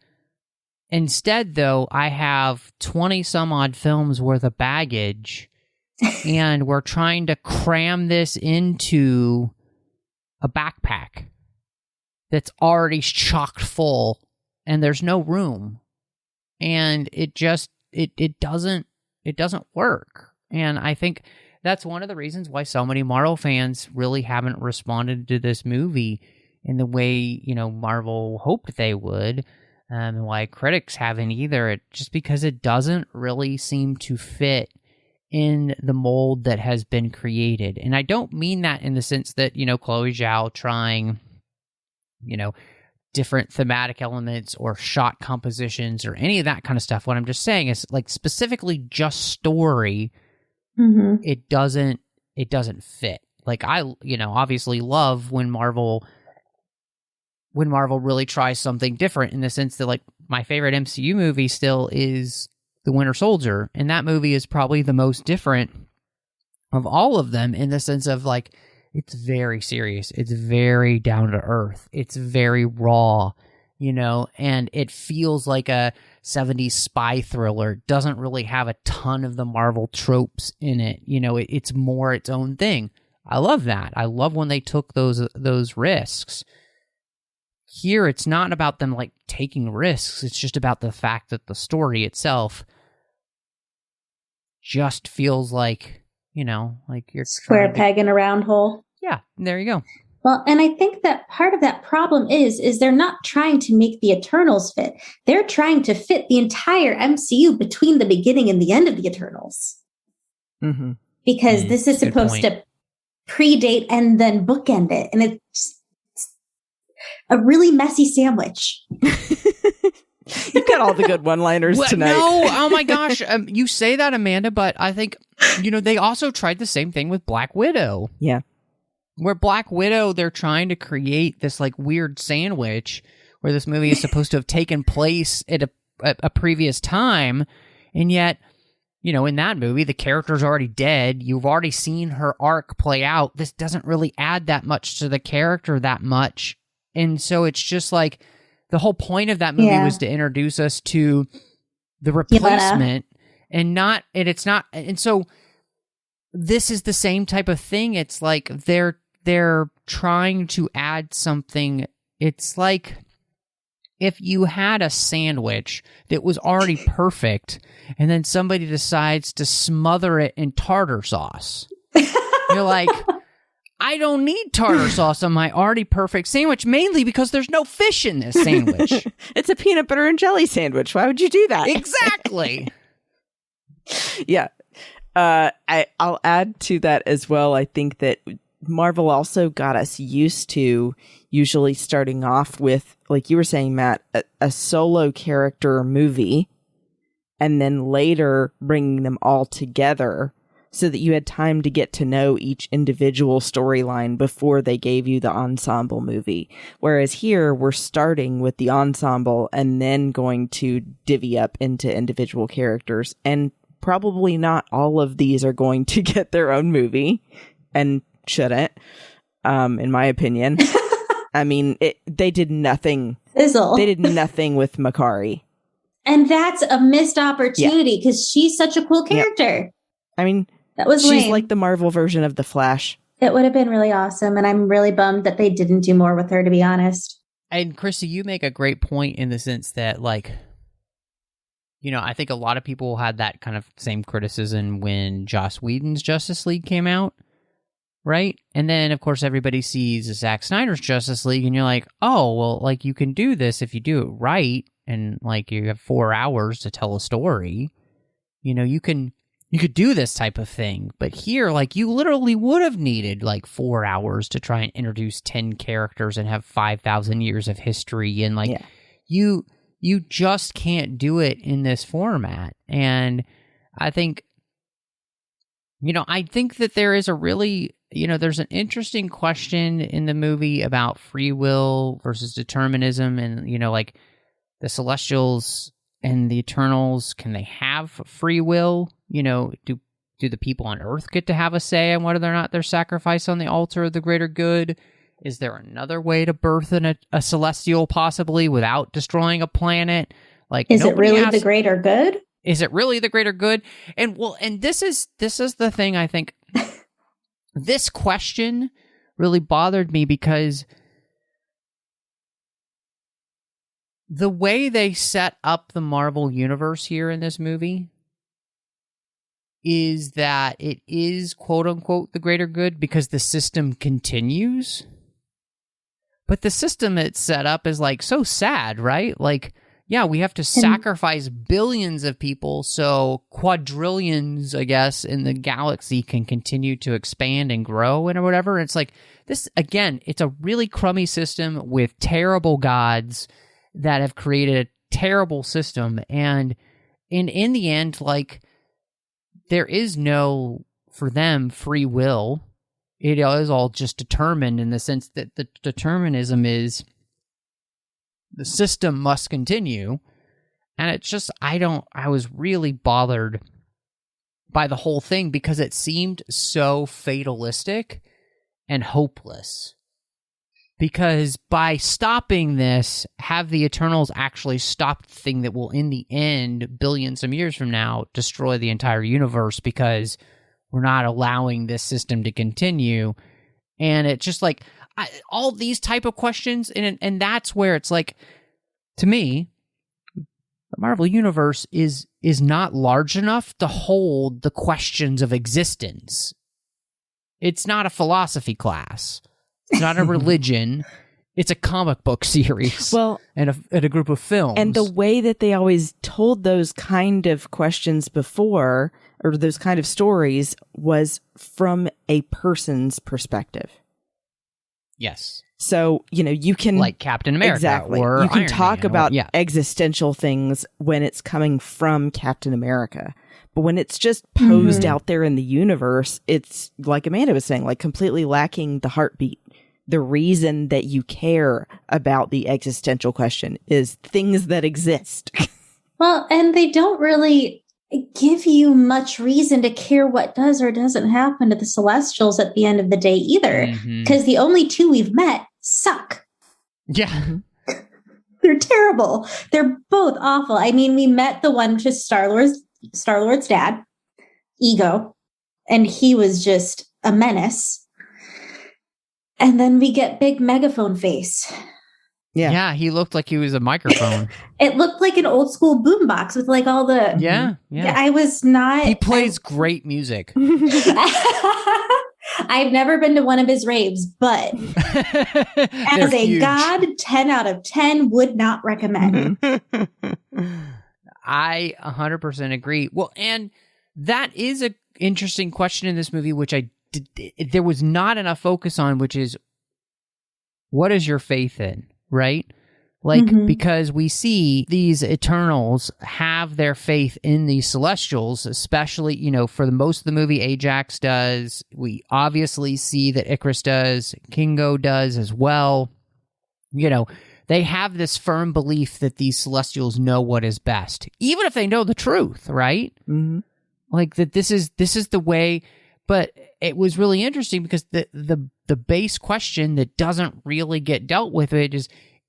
instead, though, I have 20 some odd films worth of baggage, and we're trying to cram this into a backpack that's already chock full, and there's no room. And it just it doesn't work. And I think that's one of the reasons why so many Marvel fans really haven't responded to this movie in the way, Marvel hoped they would, and why critics haven't either. Just because it doesn't really seem to fit in the mold that has been created. And I don't mean that in the sense that, Chloe Zhao trying, different thematic elements or shot compositions or any of that kind of stuff. What I'm just saying is, like, specifically just story, it doesn't fit. Like, I, obviously love when Marvel really tries something different, in the sense that, like, my favorite MCU movie still is The Winter Soldier, and that movie is probably the most different of all of them, in the sense of, like, it's very serious, it's very down to earth, it's very raw, and it feels like a 70s spy thriller. It doesn't really have a ton of the Marvel tropes in it. It's more its own thing. I love that. I love when they took those risks. Here, it's not about them, like, taking risks. It's just about the fact that the story itself just feels like, like you're square peg in a round hole. Yeah, there you go. Well, and I think that part of that problem is they're not trying to make the Eternals fit. They're trying to fit the entire MCU between the beginning and the end of the Eternals. Because this is supposed to predate and then bookend it. And it's a really messy sandwich. You've got all the good one-liners tonight. No, oh my gosh. You say that, Amanda, but I think, they also tried the same thing with Black Widow. Yeah. Where Black Widow, they're trying to create this like weird sandwich where this movie is supposed to have taken place at a previous time. And yet, in that movie, the character's already dead. You've already seen her arc play out. This doesn't really add that much to the character that much. And so it's just like the whole point of that movie was to introduce us to the replacement and it's not. And so this is the same type of thing. It's like they're trying to add something. It's like if you had a sandwich that was already perfect and then somebody decides to smother it in tartar sauce. You're like, I don't need tartar sauce on my already perfect sandwich, mainly because there's no fish in this sandwich. It's a peanut butter and jelly sandwich. Why would you do that? Exactly. Yeah. I'll add to that as well. I think that Marvel also got us used to usually starting off with, like you were saying, Matt, a solo character movie, and then later bringing them all together so that you had time to get to know each individual storyline before they gave you the ensemble movie. Whereas here, we're starting with the ensemble and then going to divvy up into individual characters. And probably not all of these are going to get their own movie, and shouldn't, in my opinion. I mean, they did nothing. Fizzle. They did nothing with Makari. And that's a missed opportunity because she's such a cool character. I mean, that was she's lame. like the Marvel version of the Flash. It would have been really awesome, and I'm really bummed that they didn't do more with her, to be honest. And Christy, you make a great point in the sense that, like, I think a lot of people had that kind of same criticism when Joss Whedon's Justice League came out, right? And then, of course, everybody sees Zack Snyder's Justice League, and you're like, oh, well, like, you can do this if you do it right, and, like, you have 4 hours to tell a story. You could do this type of thing. But here, like, you literally would have needed, like, 4 hours to try and introduce 10 characters and have 5,000 years of history, and, like, you just can't do it in this format. And I think, that there is a really, there's an interesting question in the movie about free will versus determinism. And, like the Celestials and the Eternals, can they have free will? Do the people on Earth get to have a say on whether or not they're sacrificed on the altar of the greater good? Is there another way to birth a celestial possibly without destroying a planet? Like, is it really the greater good? Is it really the greater good? And this is the thing. I think this question really bothered me because the way they set up the Marvel universe here in this movie is that it is quote unquote the greater good because the system continues. But the system it's set up is like so sad, right? Like, yeah, we have to sacrifice billions of people so quadrillions, I guess, in the galaxy can continue to expand and grow and or whatever. It's like this, again, it's a really crummy system with terrible gods that have created a terrible system. And in the end, like, there is no, for them, free will. It is all just determined in the sense that the determinism is the system must continue. And it's just, I was really bothered by the whole thing because it seemed so fatalistic and hopeless. Because by stopping this, have the Eternals actually stopped the thing that will, in the end, billions of years from now, destroy the entire universe because we're not allowing this system to continue. And it's just like all these type of questions. And that's where it's like, to me, the Marvel Universe is not large enough to hold the questions of existence. It's not a philosophy class. It's not a religion. It's a comic book series. Well, and a group of films. And the way that they always told those kind of questions before, or those kind of stories, was from a person's perspective. Yes. So, you can... Like Captain America. Exactly. Or you can Iron talk Man, about yeah. existential things when it's coming from Captain America. But when it's just posed out there in the universe, it's, like Amanda was saying, like completely lacking the heartbeat. The reason that you care about the existential question is things that exist. Well, and they don't really give you much reason to care what does or doesn't happen to the Celestials at the end of the day either. Because the only two we've met suck. Yeah. They're terrible. They're both awful. I mean, we met the one, just Star-Lord's dad, Ego, and he was just a menace. And then we get big megaphone face. Yeah, he looked like he was a microphone. It looked like an old school boombox with like all the... Yeah. I was not... He plays great music. I've never been to one of his raves, but as a huge. god, 10 out of 10 would not recommend. I 100% agree. Well, and that is an interesting question in this movie, which there was not enough focus on, which is, what is your faith in? Right? Like, because we see these Eternals have their faith in these Celestials, especially, for the most of the movie, Ajax does. We obviously see that Icarus does. Kingo does as well. They have this firm belief that these Celestials know what is best, even if they know the truth, right? Mm-hmm. Like, that this is the way. But it was really interesting because the base question that doesn't really get dealt with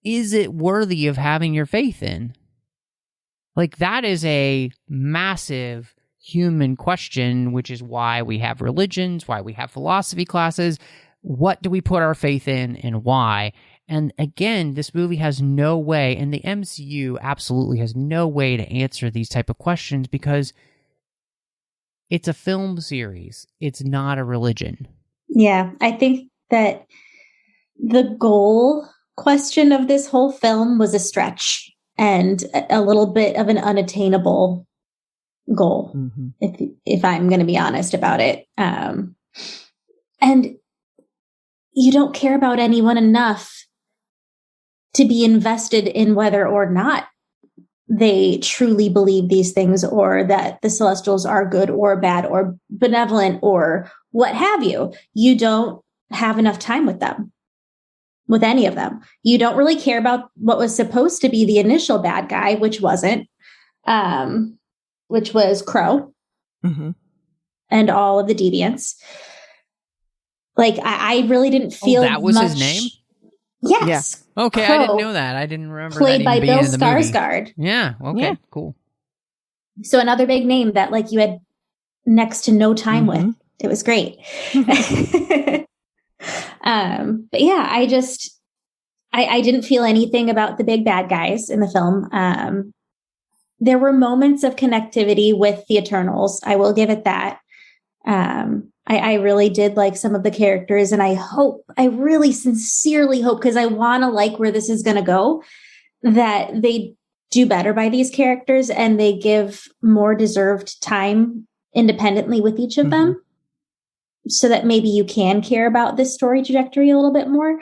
is it worthy of having your faith in? Like, that is a massive human question, which is why we have religions, why we have philosophy classes. What do we put our faith in and why? And again, this movie has no way, and the MCU absolutely has no way to answer these type of questions because it's a film series. It's not a religion. Yeah, I think that the goal question of this whole film was a stretch and a little bit of an unattainable goal, if I'm going to be honest about it. And you don't care about anyone enough to be invested in whether or not they truly believe these things, or that the Celestials are good or bad or benevolent or what have you. You don't have enough time with them, with any of them. You don't really care about what was supposed to be the initial bad guy, which wasn't, which was Crow and all of the deviants. Like, I really didn't feel that was much... his name? Yes. Yeah. Okay, Crow, I didn't know that. I didn't remember played that by even being Bill in the movie. Skarsgård. Yeah, okay, cool. So another big name that, like, you had next to no time with. It was great. But yeah, I didn't feel anything about the big bad guys in the film. There were moments of connectivity with the Eternals. I will give it that. I really did like some of the characters, and I really sincerely hope, because I want to like where this is going to go, that they do better by these characters and they give more deserved time independently with each of them, so that maybe you can care about this story trajectory a little bit more.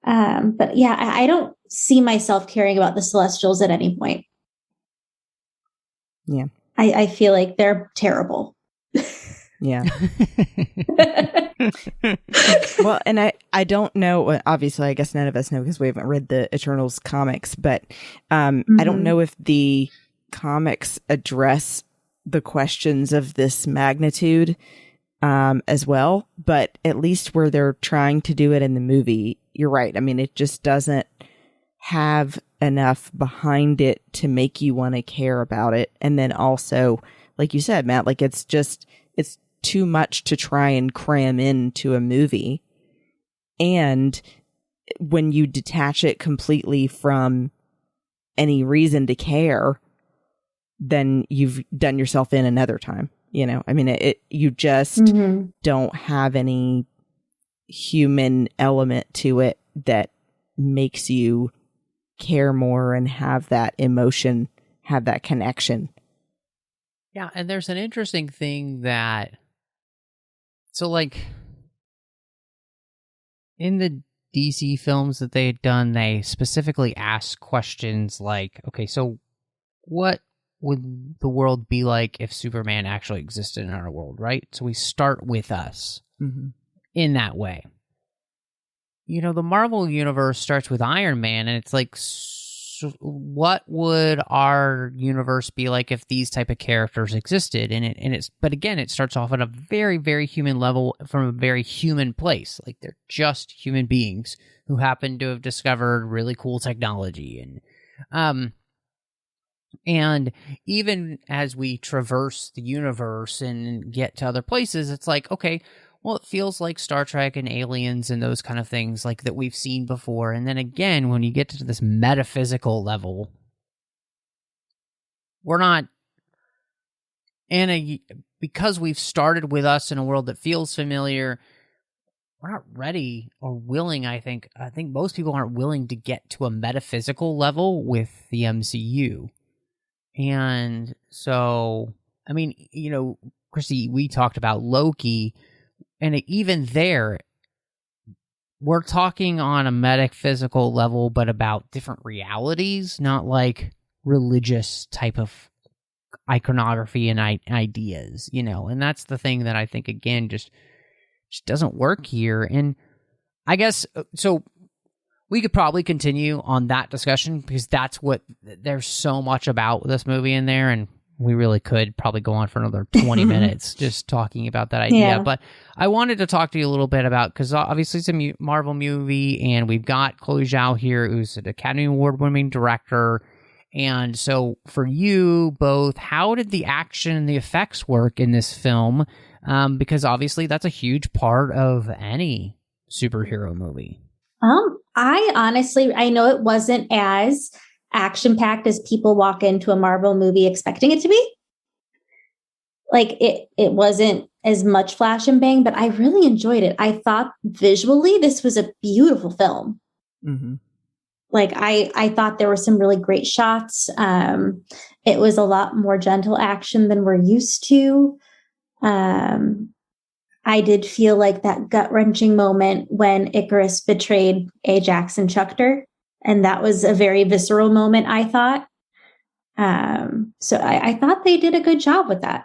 But yeah, I don't see myself caring about the Celestials at any point. Yeah. I feel like they're terrible. Yeah. Well, and I don't know, obviously I guess none of us know because we haven't read the Eternals comics, but I don't know if the comics address the questions of this magnitude as well, but at least where they're trying to do it in the movie, you're right. I mean, it just doesn't have enough behind it to make you want to care about it. And then also, like you said, Matt, like it's too much to try and cram into a movie. And when you detach it completely from any reason to care, then you've done yourself in another time. I mean, you just don't have any human element to it that makes you care more and have that emotion, have that connection. Yeah, and there's an interesting thing that... So, like, in the DC films that they had done, they specifically asked questions like, okay, so what would the world be like if Superman actually existed in our world, right? So we start with us in that way. You know, the Marvel Universe starts with Iron Man, and it's like, so what would our universe be like if these type of characters existed? But again, it starts off at a very, very human level from a very human place. Like, they're just human beings who happen to have discovered really cool technology. And even as we traverse the universe and get to other places, it's like, okay, well, it feels like Star Trek and Aliens and those kind of things like that we've seen before. And then again, when you get to this metaphysical level, we're not because we've started with us in a world that feels familiar, we're not ready or willing, I think most people aren't willing to get to a metaphysical level with the MCU. And so, I mean, you know, Christy, we talked about Loki, and even there, we're talking on a metaphysical level, but about different realities, not like religious type of iconography and ideas, you know. And that's the thing that I think, again, just doesn't work here. And I guess, so we could probably continue on that discussion because there's so much about this movie in there, and we really could probably go on for another 20 minutes just talking about that idea. Yeah. But I wanted to talk to you a little bit about, because obviously it's a Marvel movie, and we've got Chloe Zhao here, who's an Academy Award-winning director. And so for you both, how did the action and the effects work in this film? Because obviously that's a huge part of any superhero movie. I know it wasn't as action-packed as people walk into a Marvel movie expecting it to be. Like, it wasn't as much flash and bang, but I really enjoyed it. I thought visually this was a beautiful film. Mm-hmm. Like, I thought there were some really great shots. It was a lot more gentle action than we're used to. I did feel like that gut-wrenching moment when Icarus betrayed Ajax and chucked her. And that was a very visceral moment, I thought. So I thought they did a good job with that.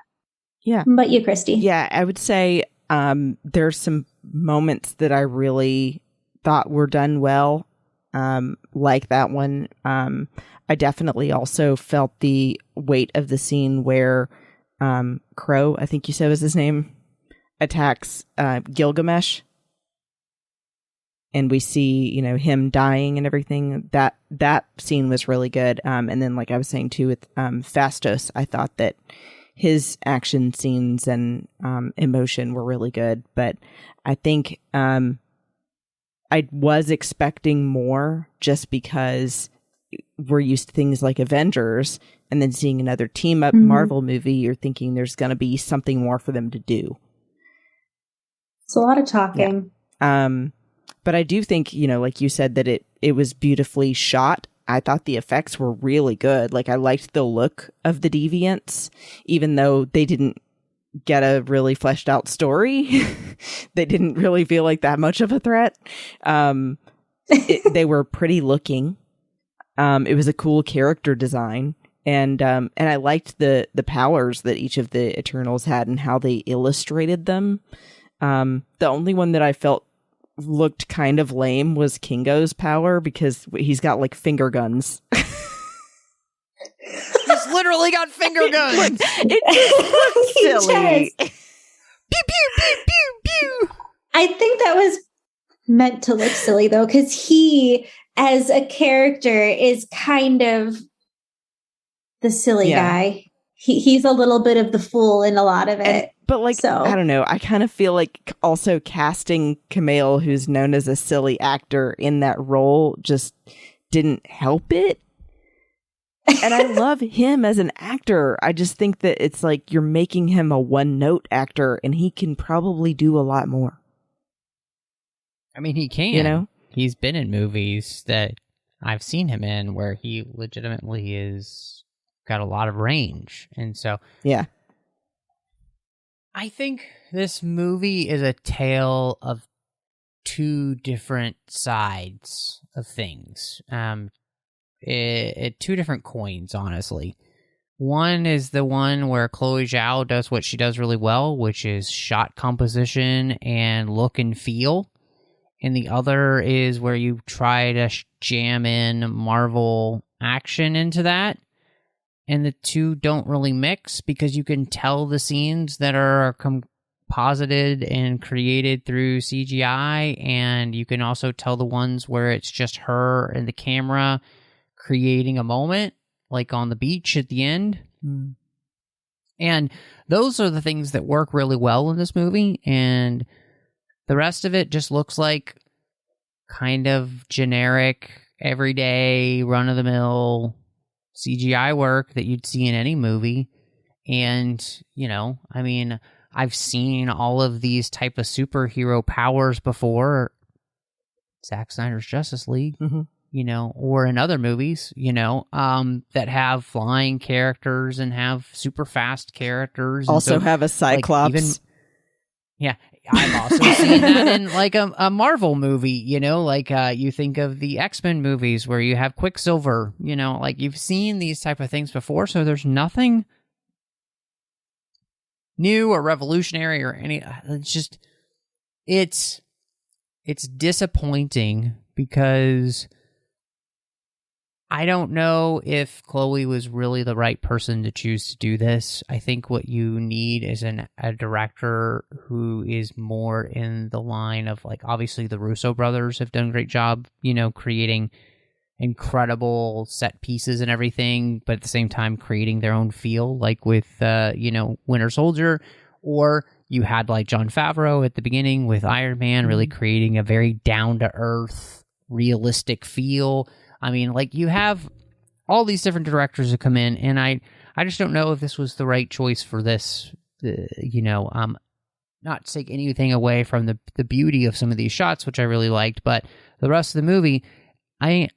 Yeah. But you, Christy? Yeah, I would say there's some moments that I really thought were done well, like that one. I definitely also felt the weight of the scene where Crow, I think you said was his name, attacks Gilgamesh. And we see, you know, him dying and everything. That scene was really good. And then, like I was saying too, with Fastos, I thought that his action scenes and emotion were really good. But I think I was expecting more, just because we're used to things like Avengers, and then seeing another team up Marvel movie, you're thinking there's going to be something more for them to do. It's a lot of talking. Yeah. But I do think, you know, like you said, that it was beautifully shot. I thought the effects were really good. Like, I liked the look of the deviants, even though they didn't get a really fleshed out story. They didn't really feel like that much of a threat. They were pretty looking. It was a cool character design. And I liked the powers that each of the Eternals had and how they illustrated them. The only one that I felt looked kind of lame was Kingo's power, because he's got like finger guns. He's literally got finger guns. It just looks silly. Pew, pew, pew, pew, pew. I think that was meant to look silly, though, because he, as a character, is kind of the silly guy. He's a little bit of the fool in a lot of it. But, like, so, I don't know. I kind of feel like also casting Kumail, who's known as a silly actor, in that role just didn't help it. And I love him as an actor. I just think that it's like you're making him a one-note actor, and he can probably do a lot more. I mean, he can. You know? He's been in movies that I've seen him in where he legitimately is got a lot of range. And so, yeah. I think this movie is a tale of two different sides of things. Two different coins, honestly. One is the one where Chloe Zhao does what she does really well, which is shot composition and look and feel. And the other is where you try to jam in Marvel action into that. And the two don't really mix because you can tell the scenes that are composited and created through CGI, and you can also tell the ones where it's just her and the camera creating a moment, like on the beach at the end. Mm. And those are the things that work really well in this movie, and the rest of it just looks like kind of generic, everyday, run-of-the-mill CGI work that you'd see in any movie. And, you know, I mean, I've seen all of these type of superhero powers before. Zack Snyder's Justice League, you know, or in other movies, you know, that have flying characters and have super fast characters. Also have a Cyclops. Yeah, I've also seen that in like a Marvel movie, you know, like you think of the X-Men movies where you have Quicksilver, you know, like you've seen these type of things before, so there's nothing new or revolutionary or any. It's just it's disappointing because I don't know if Chloe was really the right person to choose to do this. I think what you need is a director who is more in the line of, like, obviously the Russo brothers have done a great job, you know, creating incredible set pieces and everything, but at the same time creating their own feel, like with, you know, Winter Soldier, or you had like Jon Favreau at the beginning with Iron Man, really creating a very down-to-earth, realistic feel. I mean, like, you have all these different directors that come in, and I just don't know if this was the right choice for this, you know, not to take anything away from the beauty of some of these shots, which I really liked, but the rest of the movie, I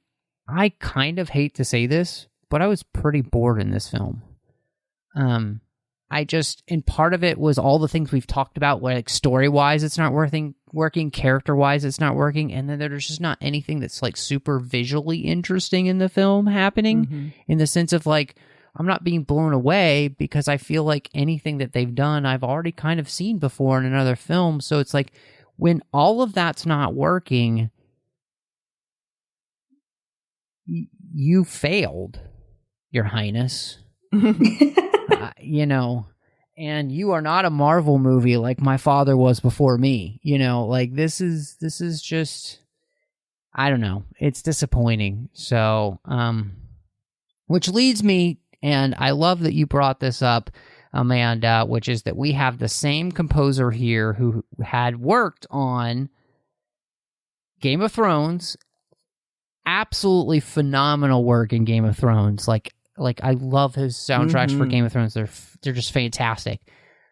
kind of hate to say this, but I was pretty bored in this film. And part of it was all the things we've talked about, where, like, story-wise it's not working, character-wise it's not working, and then there's just not anything that's, like, super visually interesting in the film happening, in the sense of, like, I'm not being blown away because I feel like anything that they've done I've already kind of seen before in another film. So it's like, when all of that's not working, you failed, Your Highness. You know, and you are not a Marvel movie like my father was before me. You know, like, this is just, I don't know, it's disappointing. So, which leads me, and I love that you brought this up, Amanda, which is that we have the same composer here who had worked on Game of Thrones. Absolutely phenomenal work in Game of Thrones. Like I love his soundtracks for Game of Thrones. They're just fantastic.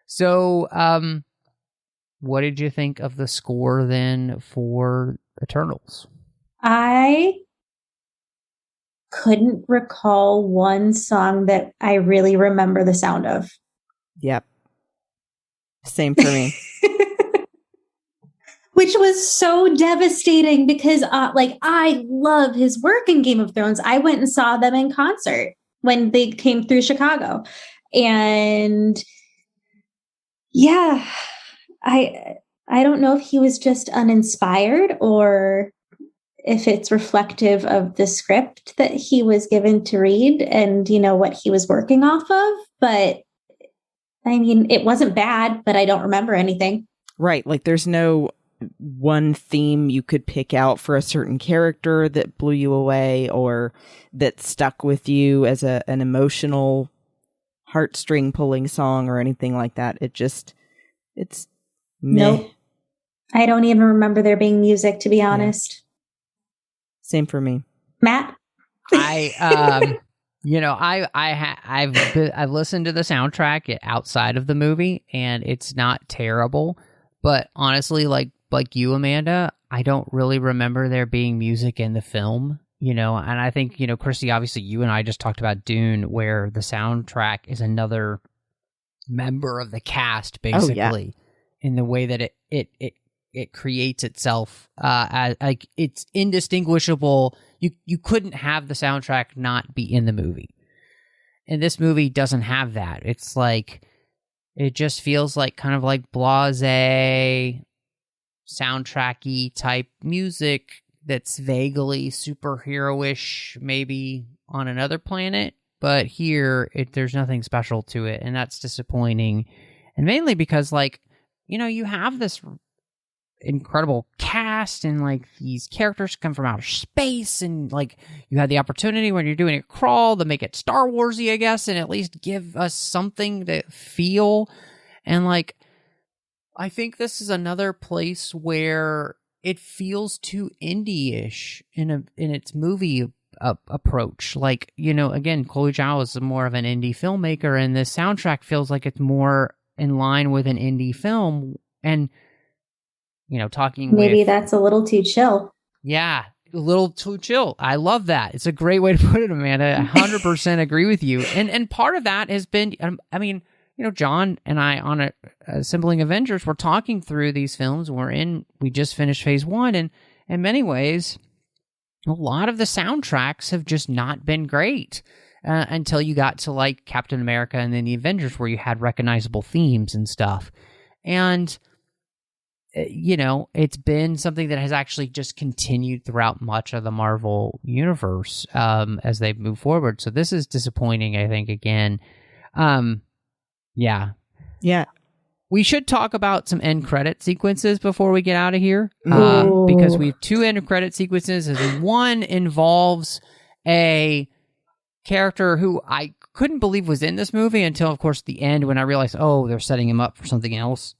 So, what did you think of the score then for Eternals? I couldn't recall one song that I really remember the sound of. Yep. Same for me. Which was so devastating because, like, I love his work in Game of Thrones. I went and saw them in concert when they came through Chicago. And yeah, I don't know if he was just uninspired or if it's reflective of the script that he was given to read and, you know, what he was working off of. But I mean, it wasn't bad, but I don't remember anything. Right. Like, there's no one theme you could pick out for a certain character that blew you away or that stuck with you as an emotional heartstring pulling song or anything like that. It's meh. Nope. I don't even remember there being music, to be honest. Yeah. Same for me. Matt? You know, I've listened to the soundtrack outside of the movie, and it's not terrible, but honestly, like you, Amanda, I don't really remember there being music in the film, you know, and I think, you know, Christy, obviously you and I just talked about Dune, where the soundtrack is another member of the cast, basically, in the way that it it creates itself as like it's indistinguishable. You couldn't have the soundtrack not be in the movie. And this movie doesn't have that. It's like it just feels like kind of like blasé soundtracky type music that's vaguely superhero-ish, maybe on another planet, but here there's nothing special to it, and that's disappointing. And mainly because, like, you know, you have this incredible cast and like these characters come from outer space, and like you had the opportunity when you're doing a crawl to make it Star Warsy, I guess, and at least give us something to feel. And like I think this is another place where it feels too indie-ish in its movie approach. Like, you know, again, Chloe Zhao is more of an indie filmmaker, and this soundtrack feels like it's more in line with an indie film. And you know, maybe that's a little too chill. Yeah, a little too chill. I love that. It's a great way to put it, Amanda. 100% agree with you. And part of that has been, I mean, you know, John and I on Assembling Avengers, we're talking through these films. We just finished phase 1, and in many ways, a lot of the soundtracks have just not been great until you got to like Captain America and then the Avengers, where you had recognizable themes and stuff. And you know, it's been something that has actually just continued throughout much of the Marvel universe as they move forward. So this is disappointing, I think, again. Yeah. We should talk about some end credit sequences before we get out of here, because we have 2 end credit sequences, and one involves a character who I couldn't believe was in this movie until, of course, the end, when I realized, oh, they're setting him up for something else.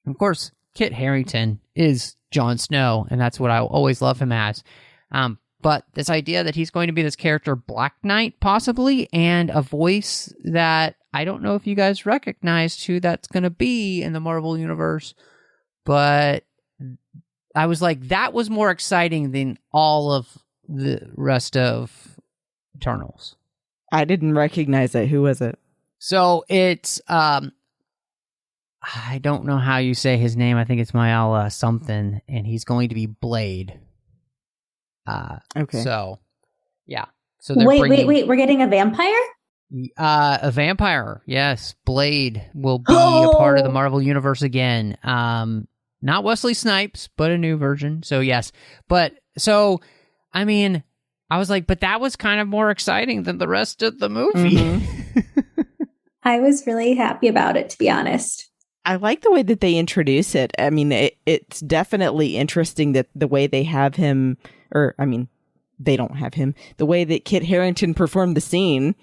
Of course, Kit Harington is Jon Snow, and that's what I always love him as. But this idea that he's going to be this character Black Knight, possibly, and a voice that I don't know if you guys recognized who that's going to be in the Marvel Universe, but I was like, that was more exciting than all of the rest of Eternals. I didn't recognize it. Who was it? So it's... I don't know how you say his name. I think it's Mayala something, and he's going to be Blade. Okay. So, yeah. So wait. We're getting a vampire? A vampire, yes. Blade will be a part of the Marvel Universe again. Not Wesley Snipes, but a new version. So, yes. But, so, I mean, I was like, but that was kind of more exciting than the rest of the movie. Mm-hmm. I was really happy about it, to be honest. I like the way that they introduce it. I mean, it's definitely interesting that the way they have him, or I mean, they don't have him, the way that Kit Harington performed the scene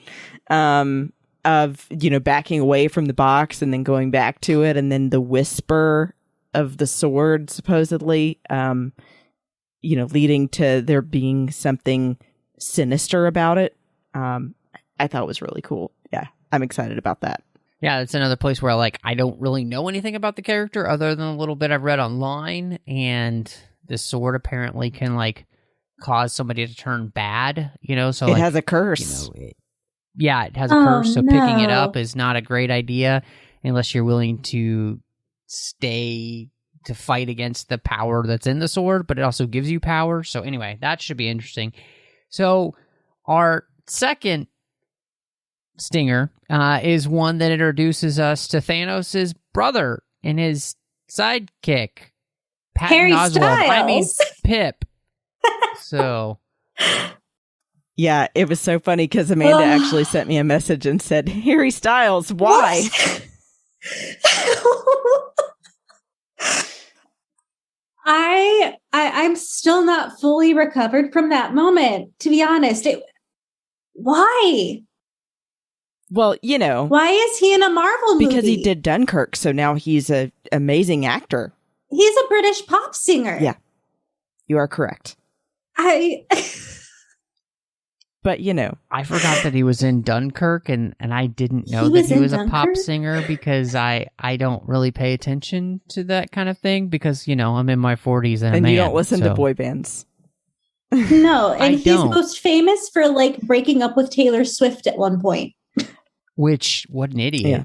of, you know, backing away from the box and then going back to it, and then the whisper of the sword, supposedly, you know, leading to there being something sinister about it. I thought was really cool. Yeah, I'm excited about that. Yeah, it's another place where, like, I don't really know anything about the character other than a little bit I've read online, and this sword apparently can, like, cause somebody to turn bad, you know? So it like, has a curse. You know, it has a curse, so picking it up is not a great idea unless you're willing to stay to fight against the power that's in the sword, but it also gives you power. So anyway, that should be interesting. So our second stinger is one that introduces us to Thanos' brother and his sidekick, Harry Oswald. Styles. I mean, Pip. So, yeah, it was so funny because Amanda actually sent me a message and said, "Harry Styles, why?" I'm still not fully recovered from that moment, to be honest. Why? Well, you know, why is he in a Marvel movie? Because he did Dunkirk, so now he's an amazing actor. He's a British pop singer. Yeah, you are correct. But, you know, I forgot that he was in Dunkirk, and I didn't know that he was a pop singer because I don't really pay attention to that kind of thing because, you know, I'm in my 40s and you don't listen to boy bands. No, and he's most famous for, like, breaking up with Taylor Swift at one point. Which, what an idiot. Yeah.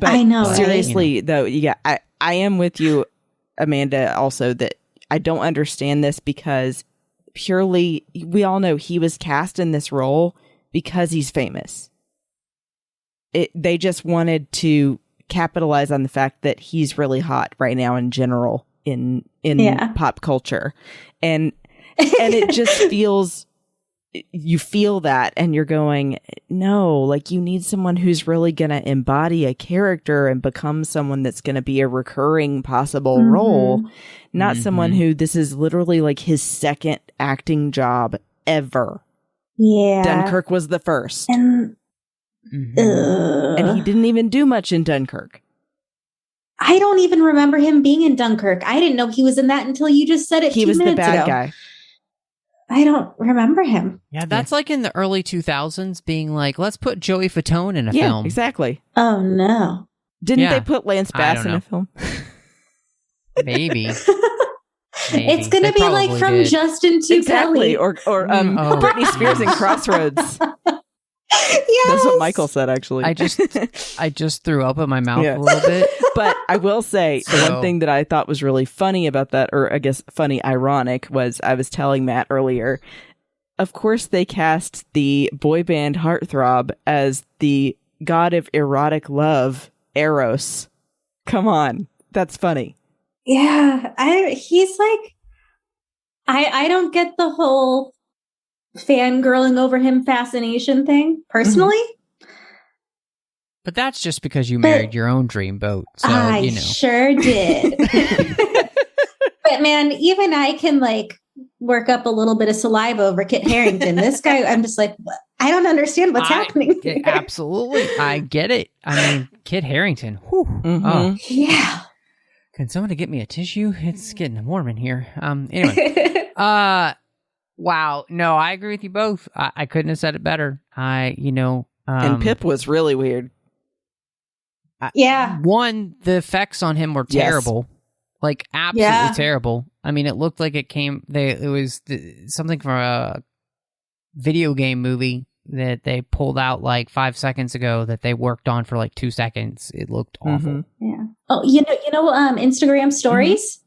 But I know. Seriously, though, yeah, I am with you. Amanda, also, that I don't understand this because purely, we all know he was cast in this role because he's famous. They just wanted to capitalize on the fact that he's really hot right now in general in pop culture. And it just feels, you feel that and you're going, no, like you need someone who's really going to embody a character and become someone that's going to be a recurring possible role, not someone who this is literally like his second acting job ever. Yeah. Dunkirk was the first. And he didn't even do much in Dunkirk. I don't even remember him being in Dunkirk. I didn't know he was in that until you just said it. He was the bad guy. I don't remember him. Yeah, that's like in the early 2000s being like, let's put Joey Fatone in a film. Exactly. Oh, no. Didn't they put Lance Bass in a film? Maybe. It's going to be like from Justin to exactly. Kelly. Or Britney Spears in Crossroads. Yes. That's what Michael said, actually. I just threw up in my mouth a little bit. But I will say, the one thing that I thought was really funny about that, or I guess funny, ironic, was I was telling Matt earlier, of course they cast the boy band heartthrob as the god of erotic love, Eros. Come on. That's funny. Yeah. He's like, I don't get the whole fangirling over him fascination thing, personally. But that's just because you married your own dreamboat. So, I sure did. But man, even I can like work up a little bit of saliva over Kit Harington. This guy, I'm just like, what? I don't understand what's happening here. Absolutely. I get it. I mean, Kit Harington. Whew. Oh. Yeah. Can somebody get me a tissue? It's getting warm in here. Anyway. Wow. No, I agree with you both. I couldn't have said it better. And Pip was really weird. Yeah. One, the effects on him were terrible. Like, absolutely terrible. I mean, it looked like it was something from a video game movie that they pulled out like 5 seconds ago that they worked on for like 2 seconds. It looked awful. Yeah. Oh, Instagram stories?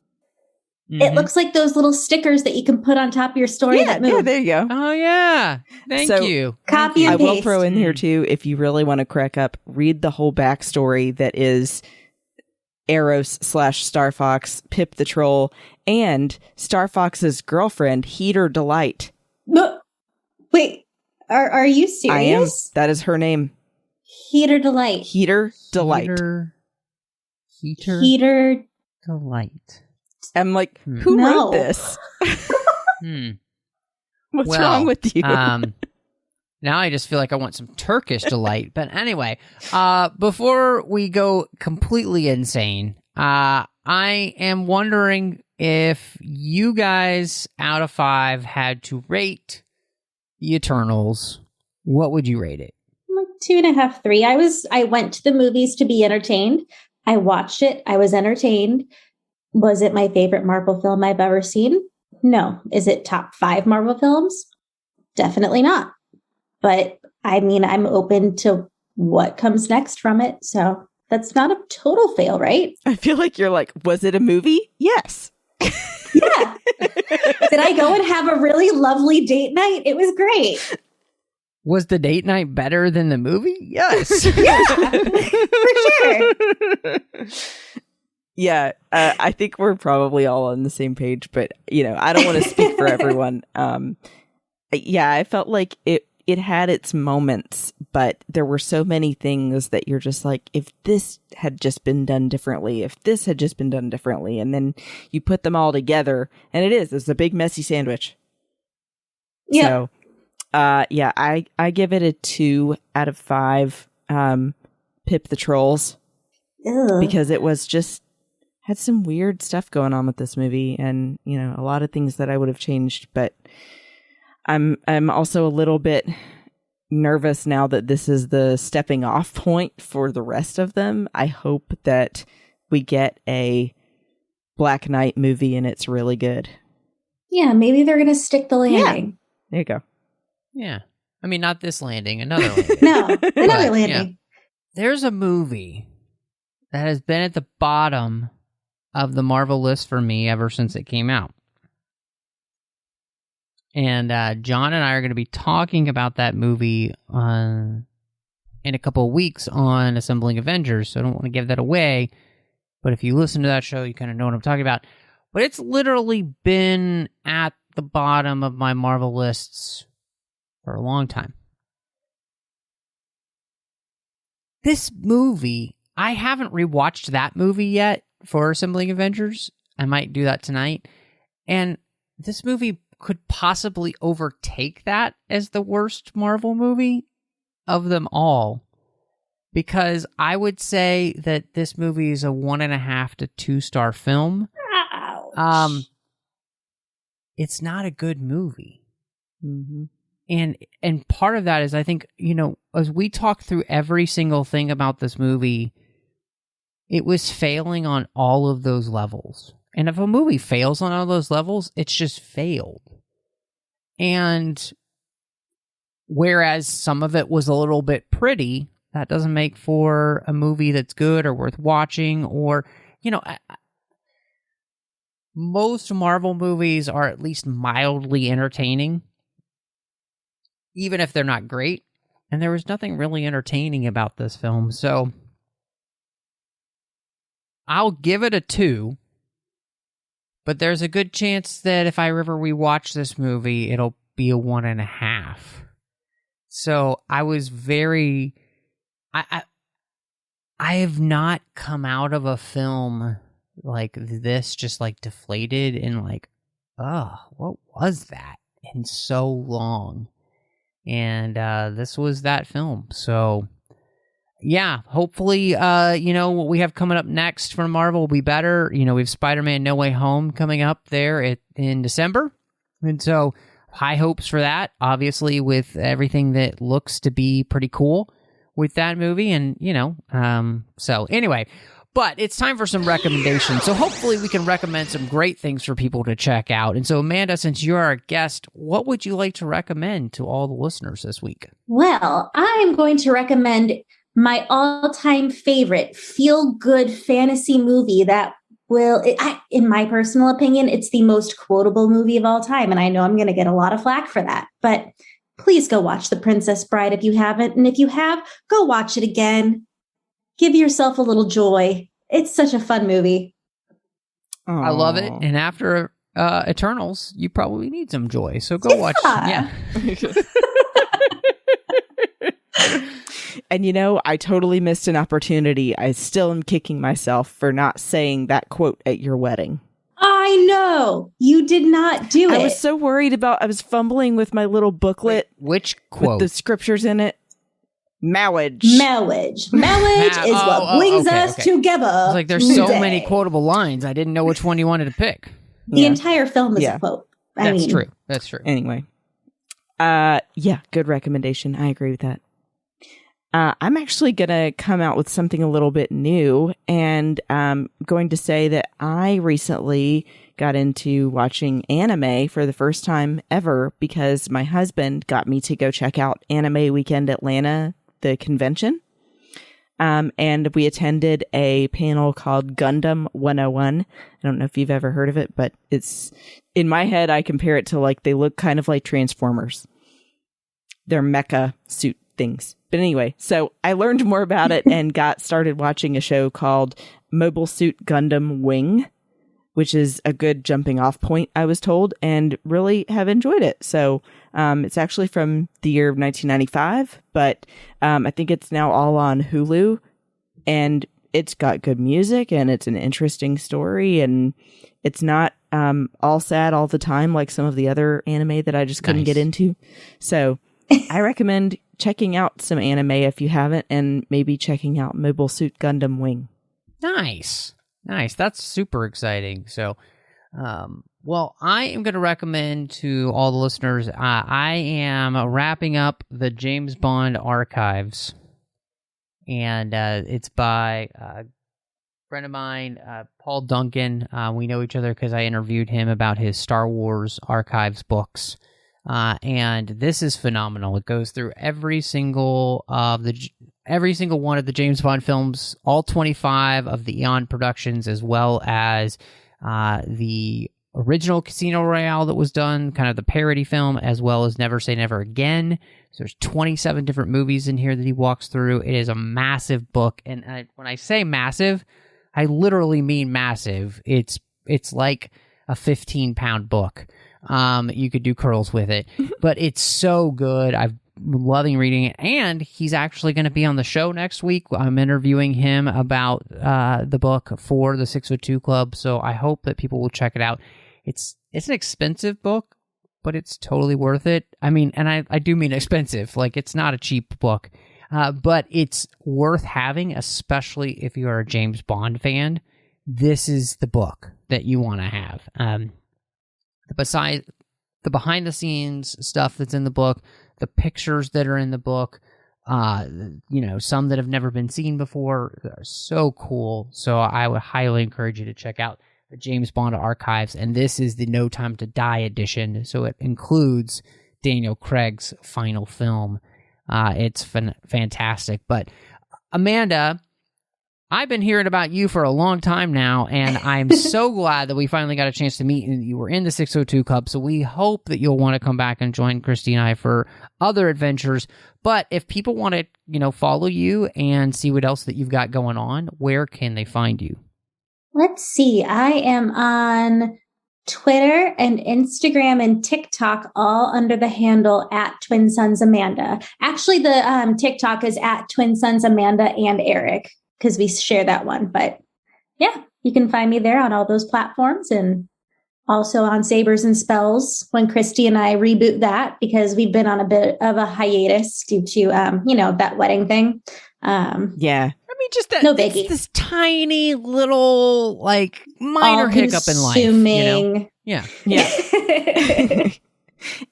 It looks like those little stickers that you can put on top of your story that move. Yeah, there you go. Oh, yeah. Thank you. Copy and paste. I will throw in here, too, if you really want to crack up, read the whole backstory that is Eros / Star Fox, Pip the Troll, and Star Fox's girlfriend, Heater Delight. Wait, are you serious? I am. That is her name. Heater Delight. Heater Delight. Heater Delight. I'm like, who wrote this? What's wrong with you? Now I just feel like I want some Turkish delight. But anyway, before we go completely insane, I am wondering if you guys out of 5 had to rate the Eternals, what would you rate it? Like 2.5, 3. I went to the movies to be entertained. I watched it. I was entertained. Was it my favorite Marvel film I've ever seen? No. Is it top 5 Marvel films? Definitely not. But I mean, I'm open to what comes next from it. So that's not a total fail, right? I feel like you're like, was it a movie? Yes. Yeah. Did I go and have a really lovely date night? It was great. Was the date night better than the movie? Yes. Yeah, for sure. Yeah, I think we're probably all on the same page, but, I don't want to speak for everyone. Yeah, I felt like it had its moments, but there were so many things that you're just like, if this had just been done differently, and then you put them all together, and it's a big messy sandwich. Yeah. So, I give it a 2 out of 5. Pip the Trolls. Ugh. Because it was just had some weird stuff going on with this movie, and a lot of things that I would have changed, but I'm also a little bit nervous now that this is the stepping off point for the rest of them. I hope that we get a Black Knight movie and it's really good. Yeah, maybe they're going to stick the landing. Yeah. There you go. Yeah. I mean, not this landing, another landing. No, another landing. Yeah. There's a movie that has been at the bottom of the Marvel list for me ever since it came out. And John and I are going to be talking about that movie in a couple of weeks on Assembling Avengers, so I don't want to give that away. But if you listen to that show, you kind of know what I'm talking about. But it's literally been at the bottom of my Marvel lists for a long time. This movie, I haven't rewatched that movie yet for Assembling Avengers. I might do that tonight. And this movie could possibly overtake that as the worst Marvel movie of them all. Because I would say that this movie is a 1.5 to 2 star film. Ouch. It's not a good movie. Mm-hmm. And part of that is, I think, as we talk through every single thing about this movie, it was failing on all of those levels. And if a movie fails on all those levels, it's just failed. And whereas some of it was a little bit pretty, that doesn't make for a movie that's good or worth watching. Or, most Marvel movies are at least mildly entertaining, even if they're not great. And there was nothing really entertaining about this film. So I'll give it a 2. But there's a good chance that if I ever rewatch this movie, it'll be a 1.5. So I was very... I have not come out of a film like this just like deflated and like, oh, what was that in so long? And this was that film. So yeah, hopefully, what we have coming up next from Marvel will be better. We have Spider-Man No Way Home coming up there in December. And so high hopes for that, obviously, with everything that looks to be pretty cool with that movie. And, so anyway, but it's time for some recommendations. So hopefully we can recommend some great things for people to check out. And so, Amanda, since you're our guest, what would you like to recommend to all the listeners this week? Well, I'm going to recommend my all-time favorite feel-good fantasy movie that in my personal opinion, it's the most quotable movie of all time. And I know I'm going to get a lot of flack for that, but please go watch The Princess Bride if you haven't. And if you have, go watch it again. Give yourself a little joy. It's such a fun movie. Aww. I love it. And after Eternals, you probably need some joy. So go watch. Yeah. And I totally missed an opportunity. I still am kicking myself for not saying that quote at your wedding. I know. You did not do it. I was so worried I was fumbling with my little booklet. Wait, which quote? With the scriptures in it. Marriage. Marriage is what brings us together. It's like there's so many quotable lines. I didn't know which one you wanted to pick. The entire film is a quote. That's true. That's true. Anyway. Good recommendation. I agree with that. I'm actually going to come out with something a little bit new, and I'm going to say that I recently got into watching anime for the first time ever because my husband got me to go check out Anime Weekend Atlanta, the convention. And we attended a panel called Gundam 101. I don't know if you've ever heard of it, but it's, in my head, I compare it to they look kind of like Transformers. They're mecha suit things. But anyway, so I learned more about it and got started watching a show called Mobile Suit Gundam Wing, which is a good jumping off point, I was told, and really have enjoyed it. So it's actually from the year of 1995, but I think it's now all on Hulu, and it's got good music, and it's an interesting story, and it's not all sad all the time like some of the other anime that I just couldn't get into. So I recommend checking out some anime if you haven't, and maybe checking out Mobile Suit Gundam Wing. Nice. That's super exciting. So, well, I am going to recommend to all the listeners, I am wrapping up the James Bond archives, and it's by a friend of mine, Paul Duncan. We know each other because I interviewed him about his Star Wars archives books. And this is phenomenal. It goes through every single of the every single one of the James Bond films, all 25 of the Eon productions, as well as the original Casino Royale that was done, kind of the parody film, as well as Never Say Never Again. So there's 27 different movies in here that he walks through. It is a massive book, and when I say massive, I literally mean massive. It's like a 15-pound book. You could do curls with it, but it's so good. I'm loving reading it, and he's actually going to be on the show next week. I'm interviewing him about the book for the 602 Club, so I hope that people will check it out. It's an expensive book, but it's totally worth it. I mean, and I do mean expensive. Like, it's not a cheap book, but it's worth having, especially if you are a James Bond fan. This is the book that you want to have. Besides the behind-the-scenes stuff that's in the book, the pictures that are in the book, some that have never been seen before, are so cool. So I would highly encourage you to check out the James Bond Archives, and this is the No Time to Die edition, so it includes Daniel Craig's final film. It's fantastic. But Amanda, I've been hearing about you for a long time now, and I'm so glad that we finally got a chance to meet, and you were in the 602 Club, so we hope that you'll want to come back and join Christy and I for other adventures. But if people want to, follow you and see what else that you've got going on, where can they find you? Let's see. I am on Twitter and Instagram and TikTok, all under the handle @TwinSonsAmanda. Actually, the TikTok is @TwinSonsAmanda and Eric, because we share that one. But yeah, you can find me there on all those platforms, and also on Sabers and Spells when Christy and I reboot that, because we've been on a bit of a hiatus due to, that wedding thing. Yeah. I mean, just no biggie. This tiny little, minor hiccup in life. Yeah.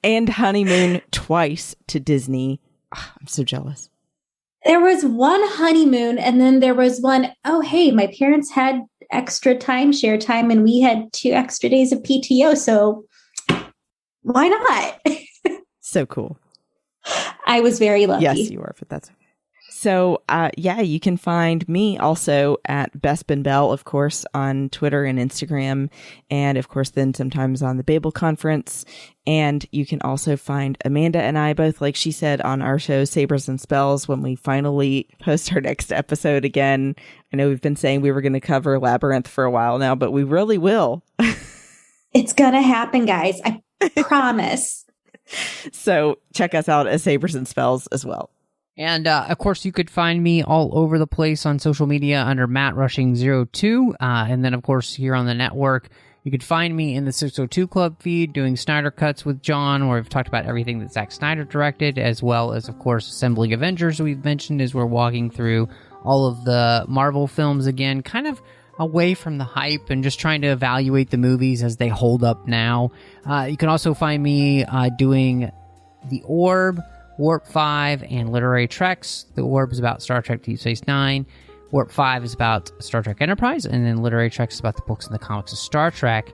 And honeymoon twice to Disney. Oh, I'm so jealous. There was one honeymoon, and then there was one, oh, hey, my parents had extra timeshare time, and we had 2 extra days of PTO, so why not? So cool. I was very lucky. Yes, you are, but that's okay. So, you can find me also at Bespin Bell, of course, on Twitter and Instagram, and of course, then sometimes on the Babel Conference. And you can also find Amanda and I both, like she said, on our show, Sabers and Spells, when we finally post our next episode again. I know we've been saying we were going to cover Labyrinth for a while now, but we really will. It's going to happen, guys. I promise. So check us out at Sabers and Spells as well. And, of course, you could find me all over the place on social media under MattRushing02. And then, of course, here on the network, you could find me in the 602 Club feed doing Snyder Cuts with John, where we've talked about everything that Zack Snyder directed, as well as, of course, Assembling Avengers we've mentioned as we're walking through all of the Marvel films again, kind of away from the hype and just trying to evaluate the movies as they hold up now. You can also find me doing The Orb, Warp 5, and Literary Treks. The Orb is about Star Trek Deep Space Nine. Warp 5 is about Star Trek Enterprise, and then Literary Treks is about the books and the comics of Star Trek.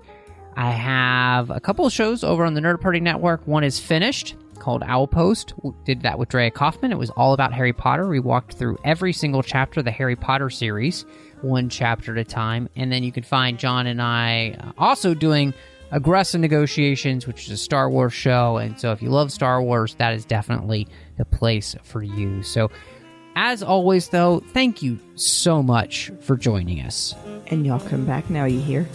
I have a couple of shows over on the Nerd Party Network. One is finished, called Owl Post. We did that with Drea Kaufman. It was all about Harry Potter. We walked through every single chapter of the Harry Potter series, one chapter at a time. And then you can find John and I also doing Aggressive Negotiations, which is a Star Wars show. And so if you love Star Wars, that is definitely the place for you. So as always, though, thank you so much for joining us. And y'all come back now, you hear?